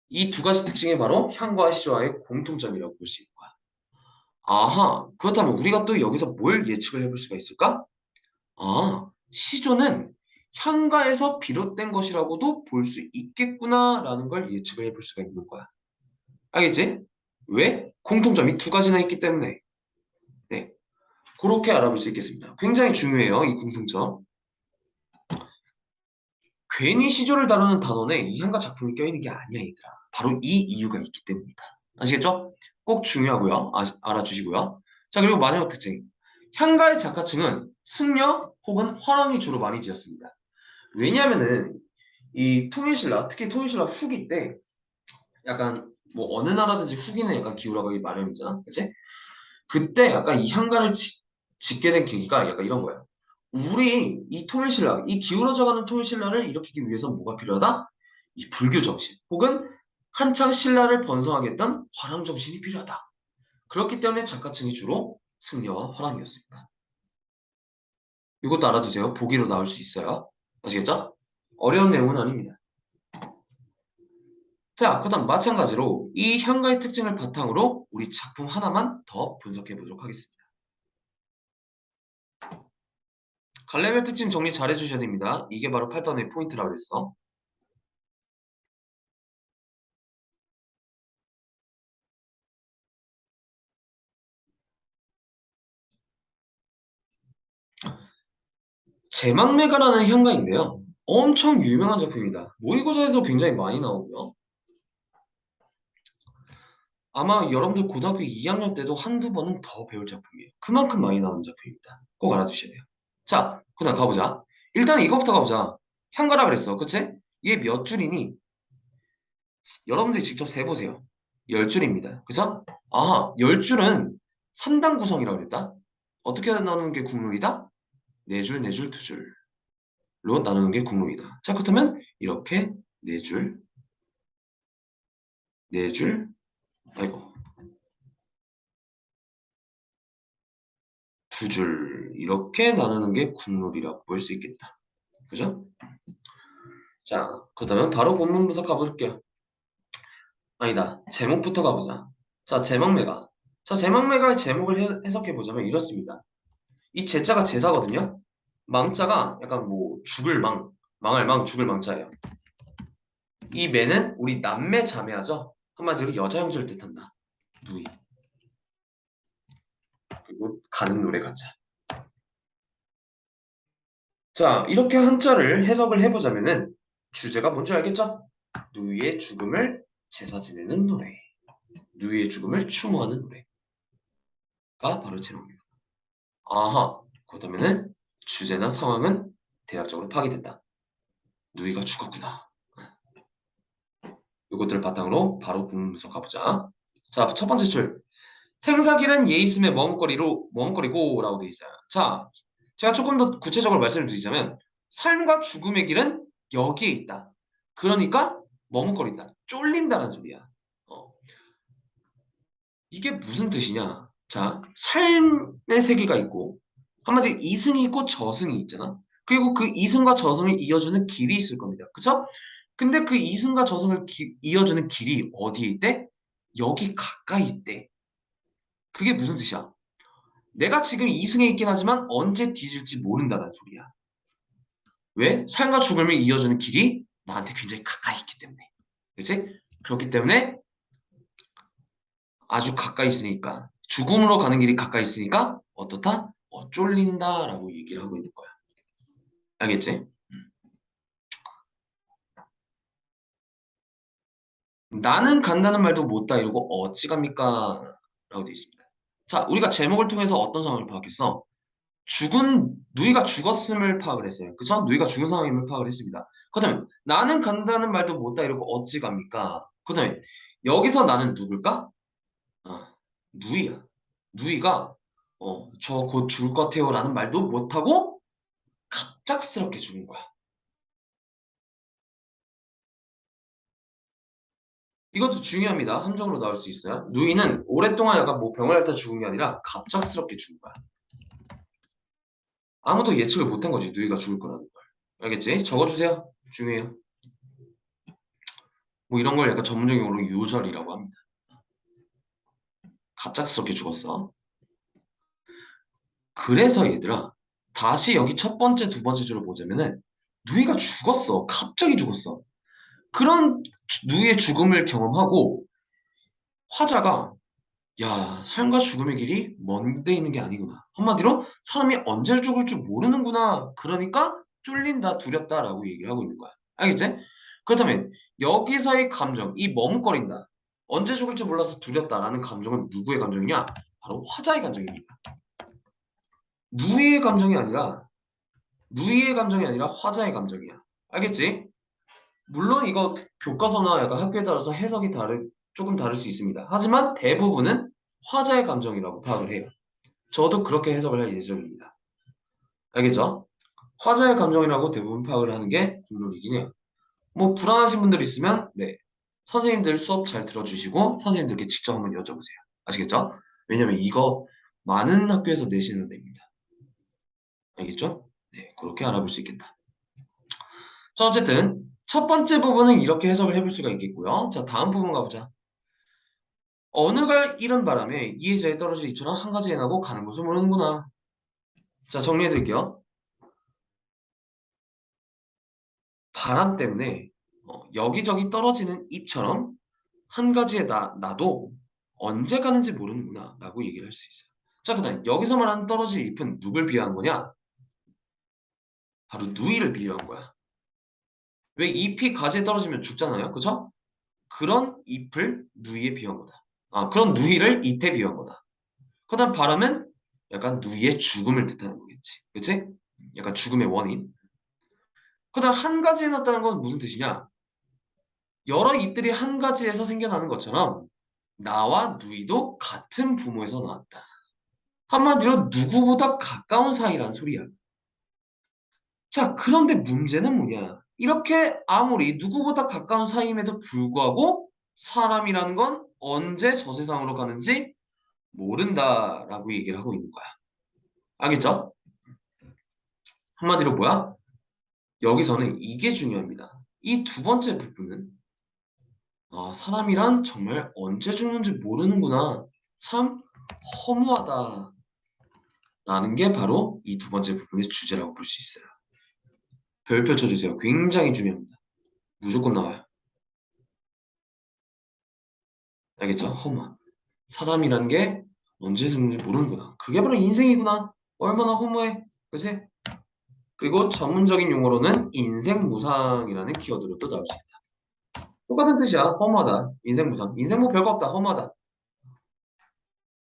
이 두 가지 특징이 바로 향과 시조와의 공통점이라고 볼 수 있는 거야. 아하, 그렇다면 우리가 또 여기서 뭘 예측을 해볼 수가 있을까? 시조는 향가에서 비롯된 것이라고도 볼 수 있겠구나라는 걸 예측을 해볼 수가 있는 거야. 알겠지? 왜? 공통점이 두 가지나 있기 때문에. 네, 그렇게 알아볼 수 있겠습니다. 굉장히 중요해요, 이 공통점. 괜히 시조를 다루는 단원에 이 향가 작품이 껴있는 게 아니야, 얘들아. 바로 이 이유가 있기 때문이다. 아시겠죠? 꼭 중요하고요. 알아주시고요. 자, 그리고 마지막 특징. 향가의 작가층은 승려 혹은 화랑이 주로 많이 지었습니다. 왜냐면은 이 통일신라, 특히 통일신라 후기 때 약간 뭐 어느 나라든지 후기는 약간 기울어가기 마련이잖아. 그치? 그때 약간 이 향가를 짓게 된 계기가 약간 이런 거야. 우리 이 통일신라, 이 기울어져가는 통일신라를 일으키기 위해서 뭐가 필요하다? 이 불교 정신, 혹은 한창 신라를 번성하겠다는 화랑 정신이 필요하다. 그렇기 때문에 작가층이 주로 승려와 화랑이었습니다. 이것도 알아두세요. 보기로 나올 수 있어요. 아시겠죠? 어려운 내용은 아닙니다. 자, 그다음 마찬가지로 이 향가의 특징을 바탕으로 우리 작품 하나만 더 분석해 보도록 하겠습니다. 갈래별 특징 정리 잘 해주셔야 됩니다. 이게 바로 8단의 포인트라고 그랬어. 제망매가라는 향가인데요. 엄청 유명한 작품입니다. 모의고사에서 굉장히 많이 나오고요. 아마 여러분들 고등학교 2학년 때도 한두 번은 더 배울 작품이에요. 그만큼 많이 나오는 작품입니다. 꼭 알아두셔야 돼요. 자, 그다음 가보자. 일단 이거부터 가보자. 향가라 그랬어. 그치? 이게 몇 줄이니? 여러분들이 직접 세보세요. 10줄입니다. 그죠? 아하, 10줄은 3단 구성이라고 그랬다. 어떻게 나누는 게 국룰이다? 4줄, 4줄, 2줄로 나누는 게 국룰이다. 자, 그렇다면 이렇게 4줄, 4줄, 아이고, 2줄 이렇게 나누는 게 국룰이라고 볼 수 있겠다. 그죠? 자, 그렇다면 바로 본문 분석 가볼게요. 아니다. 제목부터 가보자. 자, 제망매가. 자, 제망매가의 제목을 해석해보자면 이렇습니다. 이 제자가 제사거든요. 망자가 약간 뭐 죽을 망, 망할 망, 죽을 망자예요. 이 매는 우리 남매 자매하죠. 한마디로 여자 형제를 뜻한다. 누이. 그리고 가는 노래 가자. 자, 이렇게 한자를 해석을 해보자면은 주제가 뭔지 알겠죠? 누이의 죽음을 제사 지내는 노래. 누이의 죽음을 추모하는 노래가 바로 제목입니다. 아하, 그렇다면은 주제나 상황은 대략적으로 파악이됐다. 누이가 죽었구나. 이것들을 바탕으로 바로 본문 분석 가보자. 자, 첫 번째 줄. 생사길은 예 있음에 머뭇거리고라고 되어 있어요. 자, 제가 조금 더 구체적으로 말씀을 드리자면 삶과 죽음의 길은 여기에 있다. 그러니까 머뭇거린다. 쫄린다는 소리야. 어, 이게 무슨 뜻이냐? 자, 삶의 세계가 있고 한마디로 이승이 있고 저승이 있잖아. 그리고 그 이승과 저승을 이어주는 길이 있을 겁니다. 그쵸? 근데 그 이승과 저승을 이어주는 길이 어디에 있대? 여기 가까이 있대. 그게 무슨 뜻이야? 내가 지금 이승에 있긴 하지만 언제 뒤질지 모른다는 소리야. 왜? 삶과 죽음을 이어주는 길이 나한테 굉장히 가까이 있기 때문에. 그치? 그렇기 때문에 아주 가까이 있으니까 죽음으로 가는 길이 가까이 있으니까 어떻다? 쫄린다라고 얘기를 하고 있는 거야. 알겠지? 나는 간다는 말도 못다 이러고 어찌 갑니까? 라고 되어 있습니다. 자, 우리가 제목을 통해서 어떤 상황을 파악했어? 누이가 죽었음을 파악을 했어요. 그쵸? 누이가 죽은 상황임을 파악을 했습니다. 그 다음에 나는 간다는 말도 못다 이러고 어찌 갑니까? 그 다음에 여기서 나는 누굴까? 아, 누이야. 누이가 저 곧 죽을 것 같아요 라는 말도 못하고 갑작스럽게 죽은 거야. 이것도 중요합니다. 함정으로 나올 수 있어요. 누이는 오랫동안 약간 뭐 병을 앓다 죽은 게 아니라 갑작스럽게 죽은 거야. 아무도 예측을 못한 거지. 누이가 죽을 거라는 걸. 알겠지? 적어주세요. 중요해요. 뭐 이런 걸 약간 전문적인 용어로 요절이라고 합니다. 갑작스럽게 죽었어. 그래서 얘들아, 다시 여기 첫 번째, 두 번째 줄을 보자면은 누이가 죽었어. 갑자기 죽었어. 그런 누이의 죽음을 경험하고 화자가 야, 삶과 죽음의 길이 먼 데 있는 게 아니구나. 한마디로 사람이 언제 죽을 줄 모르는구나. 그러니까 쫄린다, 두렵다라고 얘기를 하고 있는 거야. 알겠지? 그렇다면 여기서의 감정, 이 머뭇거린다. 언제 죽을지 몰라서 두렵다라는 감정은 누구의 감정이냐? 바로 화자의 감정입니다. 누이의 감정이 아니라 누이의 감정이 아니라 화자의 감정이야. 알겠지? 물론 이거 교과서나 약간 학교에 따라서 해석이 조금 다를 수 있습니다. 하지만 대부분은 화자의 감정이라고 파악을 해요. 저도 그렇게 해석을 할 예정입니다. 알겠죠? 화자의 감정이라고 대부분 파악을 하는 게 국룰이긴 해요. 뭐 불안하신 분들 있으면 네, 선생님들 수업 잘 들어주시고 선생님들께 직접 한번 여쭤보세요. 아시겠죠? 왜냐면 이거 많은 학교에서 내시는 데입니다. 알겠죠? 네, 그렇게 알아볼 수 있겠다. 자, 어쨌든 첫 번째 부분은 이렇게 해석을 해볼 수가 있겠고요. 자, 다음 부분 가보자. 어느 갈 이른 바람에 이해자에 떨어져 있처럼 한 가지 해나고 가는 것을 모르는구나. 자, 정리해드릴게요. 바람 때문에 여기저기 떨어지는 잎처럼 한 가지에 나도 언제 가는지 모르는구나 라고 얘기를 할 수 있어요. 자, 그 다음 여기서 말하는 떨어질 잎은 누굴 비유한 거냐? 바로 누이를 비유한 거야. 왜 잎이 가지에 떨어지면 죽잖아요. 그죠? 그런 잎을 누이에 비유한 거다. 그런 누이를 잎에 비유한 거다. 그 다음 바람은 약간 누이의 죽음을 뜻하는 거겠지. 그치? 약간 죽음의 원인. 그 다음 한 가지에 났다는 건 무슨 뜻이냐? 여러 잎들이 한 가지에서 생겨나는 것처럼 나와 누이도 같은 부모에서 나왔다. 한마디로 누구보다 가까운 사이라는 소리야. 자, 그런데 문제는 뭐냐? 이렇게 아무리 누구보다 가까운 사이임에도 불구하고 사람이라는 건 언제 저 세상으로 가는지 모른다라고 얘기를 하고 있는 거야. 알겠죠? 한마디로 뭐야? 여기서는 이게 중요합니다. 이 두 번째 부분은 사람이란 정말 언제 죽는지 모르는구나. 참 허무하다. 라는 게 바로 이 두 번째 부분의 주제라고 볼 수 있어요. 별표 쳐주세요. 굉장히 중요합니다. 무조건 나와요. 알겠죠? 허무함. 사람이란 게 언제 죽는지 모르는구나. 그게 바로 인생이구나. 얼마나 허무해. 그치? 그리고 전문적인 용어로는 인생무상이라는 키워드로 또 나올 수 있다. 똑같은 뜻이야. 허무하다. 인생무상. 인생 뭐 별거 없다. 허무하다.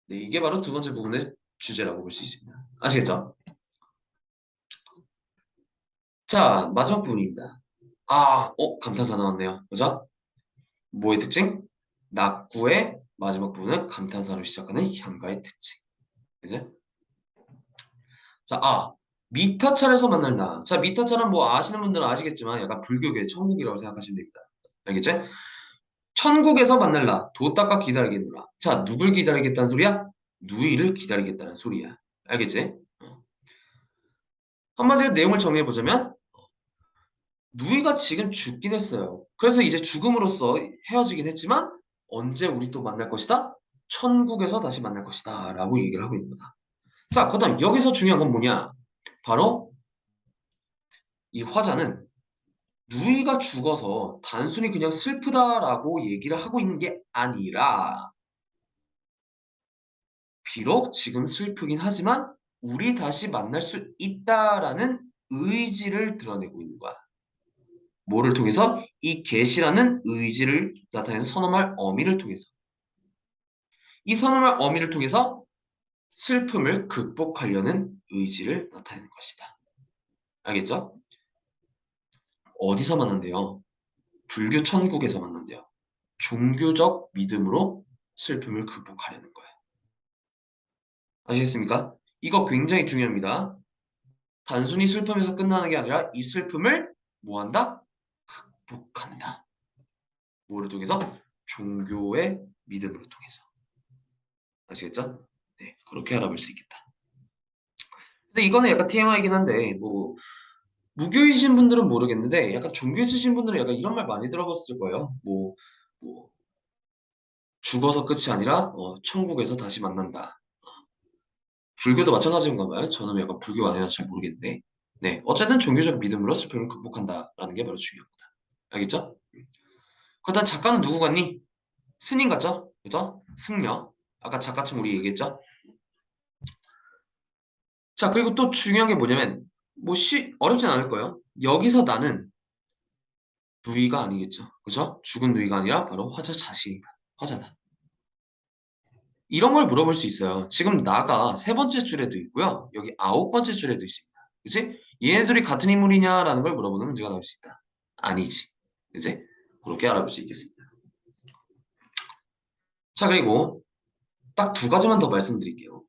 네, 이게 바로 두 번째 부분의 주제라고 볼 수 있습니다. 아시겠죠? 자, 마지막 부분입니다. 감탄사 나왔네요. 그죠? 뭐의 특징? 낙구의 마지막 부분은 감탄사로 시작하는 향가의 특징. 그죠? 자, 미타찰에서 만난다. 자, 미타찰은 뭐 아시는 분들은 아시겠지만 약간 불교계의 천국이라고 생각하시면 됩니다. 알겠지? 천국에서 만날라. 도 닦아 기다리겠노라. 자, 누굴 기다리겠다는 소리야? 누이를 기다리겠다는 소리야. 알겠지? 한마디로 내용을 정리해보자면 누이가 지금 죽긴 했어요. 그래서 이제 죽음으로써 헤어지긴 했지만 언제 우리 또 만날 것이다? 천국에서 다시 만날 것이다. 라고 얘기를 하고 있는 거다. 자, 그 다음 여기서 중요한 건 뭐냐? 바로 이 화자는 누이가 죽어서 단순히 그냥 슬프다라고 얘기를 하고 있는 게 아니라 비록 지금 슬프긴 하지만 우리 다시 만날 수 있다라는 의지를 드러내고 있는 거야. 뭐를 통해서? 이 계시라는 의지를 나타내는 선언말 어미를 통해서. 이 선언말 어미를 통해서 슬픔을 극복하려는 의지를 나타내는 것이다. 알겠죠? 어디서 만난대요? 불교 천국에서 만난대요. 종교적 믿음으로 슬픔을 극복하려는 거예요. 아시겠습니까? 이거 굉장히 중요합니다. 단순히 슬픔에서 끝나는 게 아니라 이 슬픔을 뭐한다? 극복한다. 뭐를 통해서? 종교의 믿음으로 통해서. 아시겠죠? 네, 그렇게 알아볼 수 있겠다. 근데 이거는 약간 TMI이긴 한데 뭐 무교이신 분들은 모르겠는데 약간 종교 있으신 분들은 약간 이런 말 많이 들어봤을 거예요. 뭐 죽어서 끝이 아니라 천국에서 다시 만난다. 불교도 마찬가지인가 봐요. 저는 약간 불교가 아니라서 잘 모르겠는데. 네, 어쨌든 종교적 믿음으로 슬픔을 극복한다라는 게 바로 중요한 거다. 알겠죠? 그다음 작가는 누구 같니? 스님 같죠? 그죠? 승려. 아까 작가층 우리 얘기했죠? 자, 그리고 또 중요한 게 뭐냐면 어렵진 않을 거예요. 여기서 나는 누이가 아니겠죠. 그죠? 죽은 누이가 아니라 바로 화자 자신이다. 화자다. 이런 걸 물어볼 수 있어요. 지금 나가 세 번째 줄에도 있고요. 여기 아홉 번째 줄에도 있습니다. 그치? 얘네들이 같은 인물이냐라는 걸 물어보는 문제가 나올 수 있다. 아니지. 그치? 그렇게 알아볼 수 있겠습니다. 자, 그리고 딱 두 가지만 더 말씀드릴게요.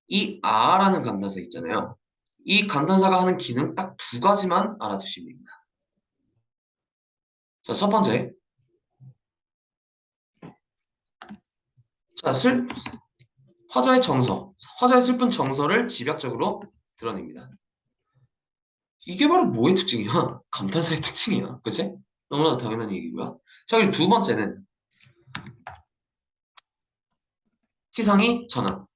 이 아라는 감탄사 있잖아요. 이 감탄사가 하는 기능 딱 두 가지만 알아두시면 됩니다. 자, 첫 번째. 자, 화자의 정서. 화자의 슬픈 정서를 집약적으로 드러냅니다. 이게 바로 뭐의 특징이야? 감탄사의 특징이야. 그치? 너무나 당연한 얘기고요. 자, 그리고 두 번째는 시상이 전환.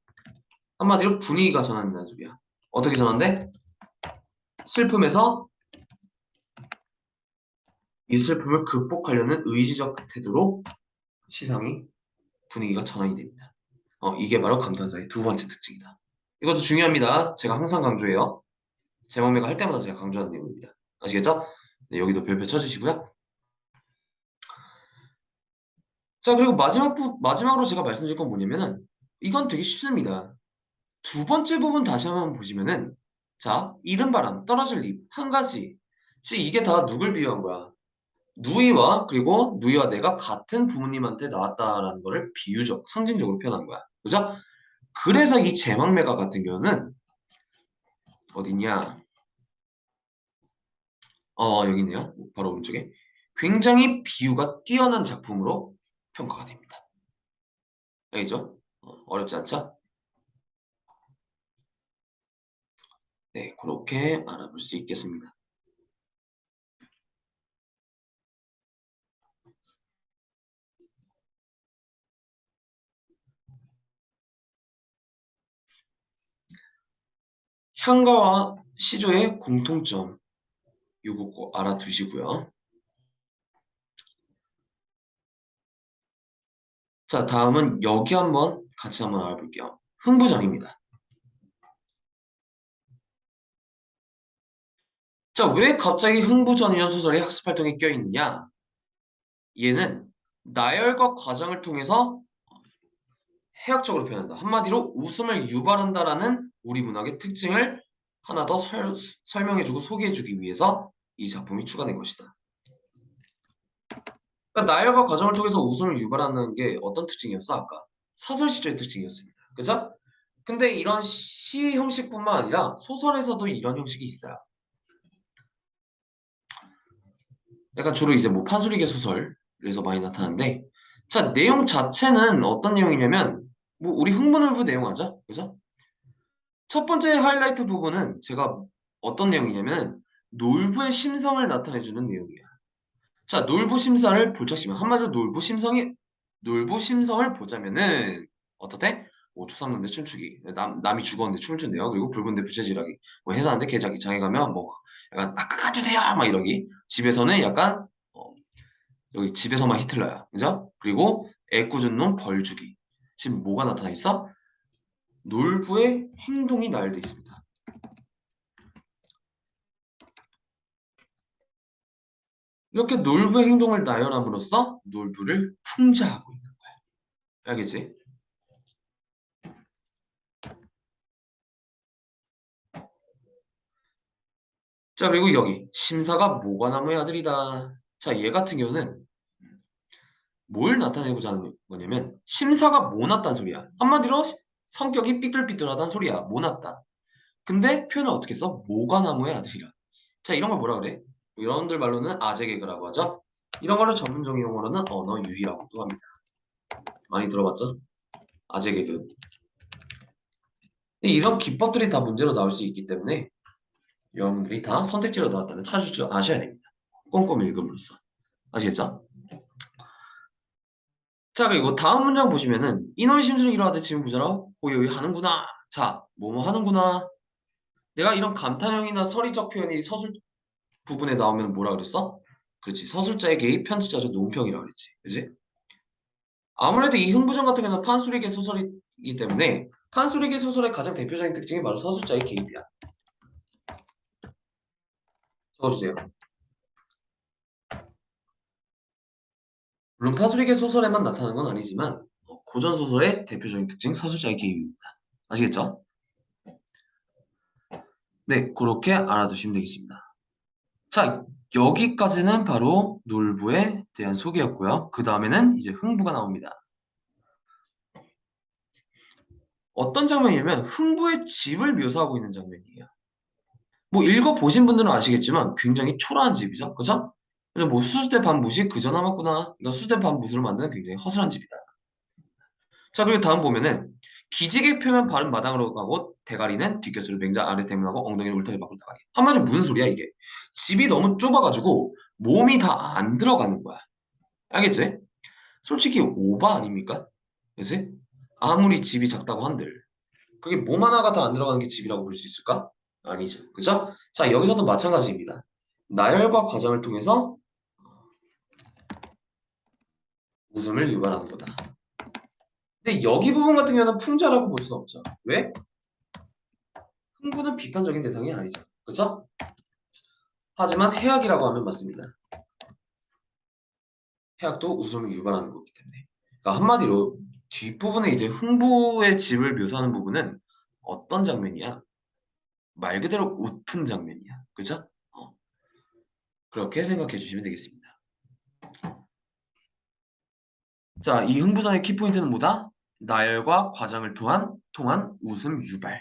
한마디로 분위기가 전환된다는 소리야. 어떻게 전환돼? 슬픔에서 이 슬픔을 극복하려는 의지적 태도로 시상이 분위기가 전환이 됩니다. 이게 바로 감탄사의 두 번째 특징이다. 이것도 중요합니다. 제가 항상 강조해요. 제목매가 할 때마다 제가 강조하는 내용입니다. 아시겠죠? 네, 여기도 별표 쳐주시고요. 자, 그리고 마지막으로 제가 말씀드릴 건 뭐냐면은 이건 되게 쉽습니다. 두 번째 부분 다시 한번 보시면은 자, 이른 바람, 떨어질 잎, 한 가지. 이게 다 누굴 비유한 거야? 그리고 누이와 내가 같은 부모님한테 나왔다라는 거를 비유적, 상징적으로 표현한 거야. 그죠? 그래서 이 제망매가 같은 경우는 어디냐? 여기 있네요. 바로 오른쪽에. 굉장히 비유가 뛰어난 작품으로 평가가 됩니다. 알겠죠? 어렵지 않죠? 네, 그렇게 알아볼 수 있겠습니다. 향가와 시조의 공통점, 요거 꼭 알아두시고요. 자, 다음은 여기 같이 한번 알아볼게요. 흥부전입니다. 자, 왜 갑자기 흥부전이라는 소설이 학습활동에 껴있느냐? 얘는 나열과 과정을 통해서 해학적으로 표현한다. 한마디로 웃음을 유발한다라는 우리 문학의 특징을 하나 더 설명해주고 소개해주기 위해서 이 작품이 추가된 것이다. 그러니까 나열과 과정을 통해서 웃음을 유발하는 게 어떤 특징이었어? 아까 사설 시조의 특징이었습니다. 그죠? 근데 이런 시 형식뿐만 아니라 소설에서도 이런 형식이 있어요. 약간 주로 이제 뭐 판소리계 소설에서 많이 나타나는데, 자, 내용 자체는 어떤 내용이냐면 뭐 우리 흥분을부 내용 하죠? 그죠? 첫 번째 하이라이트 부분은 제가 어떤 내용이냐면 놀부의 심성을 나타내주는 내용이야. 자, 놀부 심사를 볼짝시면 한마디로 놀부 심성을 보자면은 어떻대? 뭐 초상권대 춤추기, 남이 죽었는데 춤을 춘대요. 그리고 붉은데 부채질하기, 뭐 해사는데 개자기, 장에 가면 뭐 약간 깎아주세요 막 이러기. 집에서는 약간 여기 집에서만 히틀러야, 그죠? 그리고 애꿎은 놈 벌주기. 지금 뭐가 나타나 있어? 놀부의 행동이 나열돼 있습니다. 이렇게 놀부의 행동을 나열함으로써 놀부를 풍자하고 있는 거야. 알겠지? 자, 그리고 여기 심사가 모과나무의 아들이다. 자, 얘 같은 경우는 뭘 나타내고자 하는 거냐면 심사가 모났단 소리야. 한마디로 성격이 삐뚤삐뚤하단 소리야. 모났다. 근데 표현을 어떻게 써? 모과나무의 아들이라. 자, 이런 걸 뭐라 그래? 여러분들 말로는 아재 개그라고 하죠. 이런 거를 전문적인 용어로는 언어 유희라고도 합니다. 많이 들어봤죠? 아재 개그. 이런 기법들이 다 문제로 나올 수 있기 때문에 여러분들이 다 선택지로 나왔다는 찾을 줄 아셔야 됩니다. 꼼꼼히 읽음으로써. 아시겠죠? 자, 그리고 다음 문장 보시면은 이놈의 심술을 이러하되 지금 부자라 호요히 하는구나. 자, 뭐뭐 하는구나. 내가 이런 감탄형이나 서리적 표현이 서술 부분에 나오면 뭐라 그랬어? 그렇지. 서술자의 개입, 편지자적 논평이라 그랬지. 그지? 아무래도 이 흥부전 같은 경우는 판소리계 소설이기 때문에 판소리계 소설의 가장 대표적인 특징이 바로 서술자의 개입이야. 적어주세요. 물론 판소리계 소설에만 나타나는 건 아니지만 고전 소설의 대표적인 특징 서술자의 개입입니다. 아시겠죠? 네, 그렇게 알아두시면 되겠습니다. 자, 여기까지는 바로 놀부에 대한 소개였고요. 그 다음에는 이제 흥부가 나옵니다. 어떤 장면이냐면 흥부의 집을 묘사하고 있는 장면이에요. 뭐 읽어보신 분들은 아시겠지만 굉장히 초라한 집이죠. 그죠? 그래서 뭐 수수대 반무시 그저 남았구나. 이거 수수대 반무스를 만드는 굉장히 허술한 집이다. 자, 그리고 다음 보면은 기지개 펴면 발은 마당으로 가고 대가리는 뒷곁으로 맹자 아래 대문하고 엉덩이는 울타리 밖으로 나가게. 한마디로 무슨 소리야 이게? 집이 너무 좁아가지고 몸이 다 안 들어가는 거야. 알겠지? 솔직히 오바 아닙니까? 그치? 아무리 집이 작다고 한들 그게 몸 하나가 다 안 들어가는 게 집이라고 볼 수 있을까? 아니죠. 그죠? 자, 여기서도 마찬가지입니다. 나열과 과정을 통해서 웃음을 유발하는 거다. 근데 여기 부분 같은 경우는 풍자라고 볼 수 없죠. 왜? 흥부는 비판적인 대상이 아니죠. 그렇죠? 하지만 해악이라고 하면 맞습니다. 해악도 웃음을 유발하는 거기 때문에. 그러니까 한마디로 뒷부분에 이제 흥부의 집을 묘사하는 부분은 어떤 장면이야? 말 그대로 웃픈 장면이야. 그죠? 그렇게 생각해 주시면 되겠습니다. 자, 이 흥부전의 키포인트는 뭐다? 나열과 과장을 통한 웃음 유발.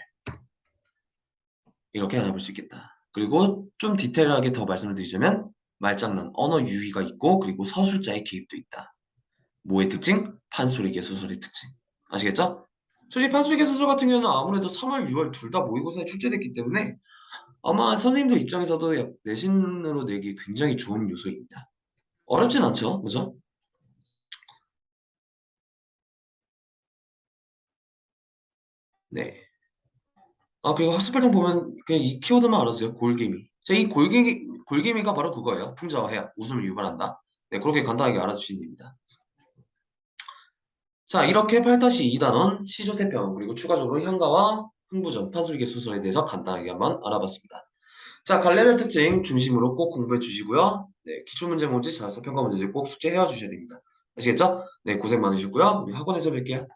이렇게 알아볼 수 있겠다. 그리고 좀 디테일하게 더 말씀을 드리자면 말장난, 언어 유희가 있고 그리고 서술자의 개입도 있다. 뭐의 특징? 판소리계 소설의 특징. 아시겠죠? 솔직히 판소리계 소설 같은 경우는 아무래도 3월, 6월 둘 다 모의고사에 출제됐기 때문에 아마 선생님들 입장에서도 내신으로 내기 굉장히 좋은 요소입니다. 어렵진 않죠? 그죠? 네. 그리고 학습활동 보면 그냥 이 키워드만 알아주세요. 골개미. 자, 이 골개미가 바로 그거예요. 풍자와 해악, 웃음을 유발한다. 네, 그렇게 간단하게 알아주시면 됩니다. 자, 이렇게 8-2단원 시조세평 그리고 추가적으로 향가와 흥부전, 판소리계 소설에 대해서 간단하게 한번 알아봤습니다. 자, 갈래별 특징 중심으로 꼭 공부해 주시고요. 네, 기출문제 문제, 자연수 평가 문제들 꼭 숙제해 주셔야 됩니다. 아시겠죠? 네, 고생 많으셨고요. 우리 학원에서 뵐게요.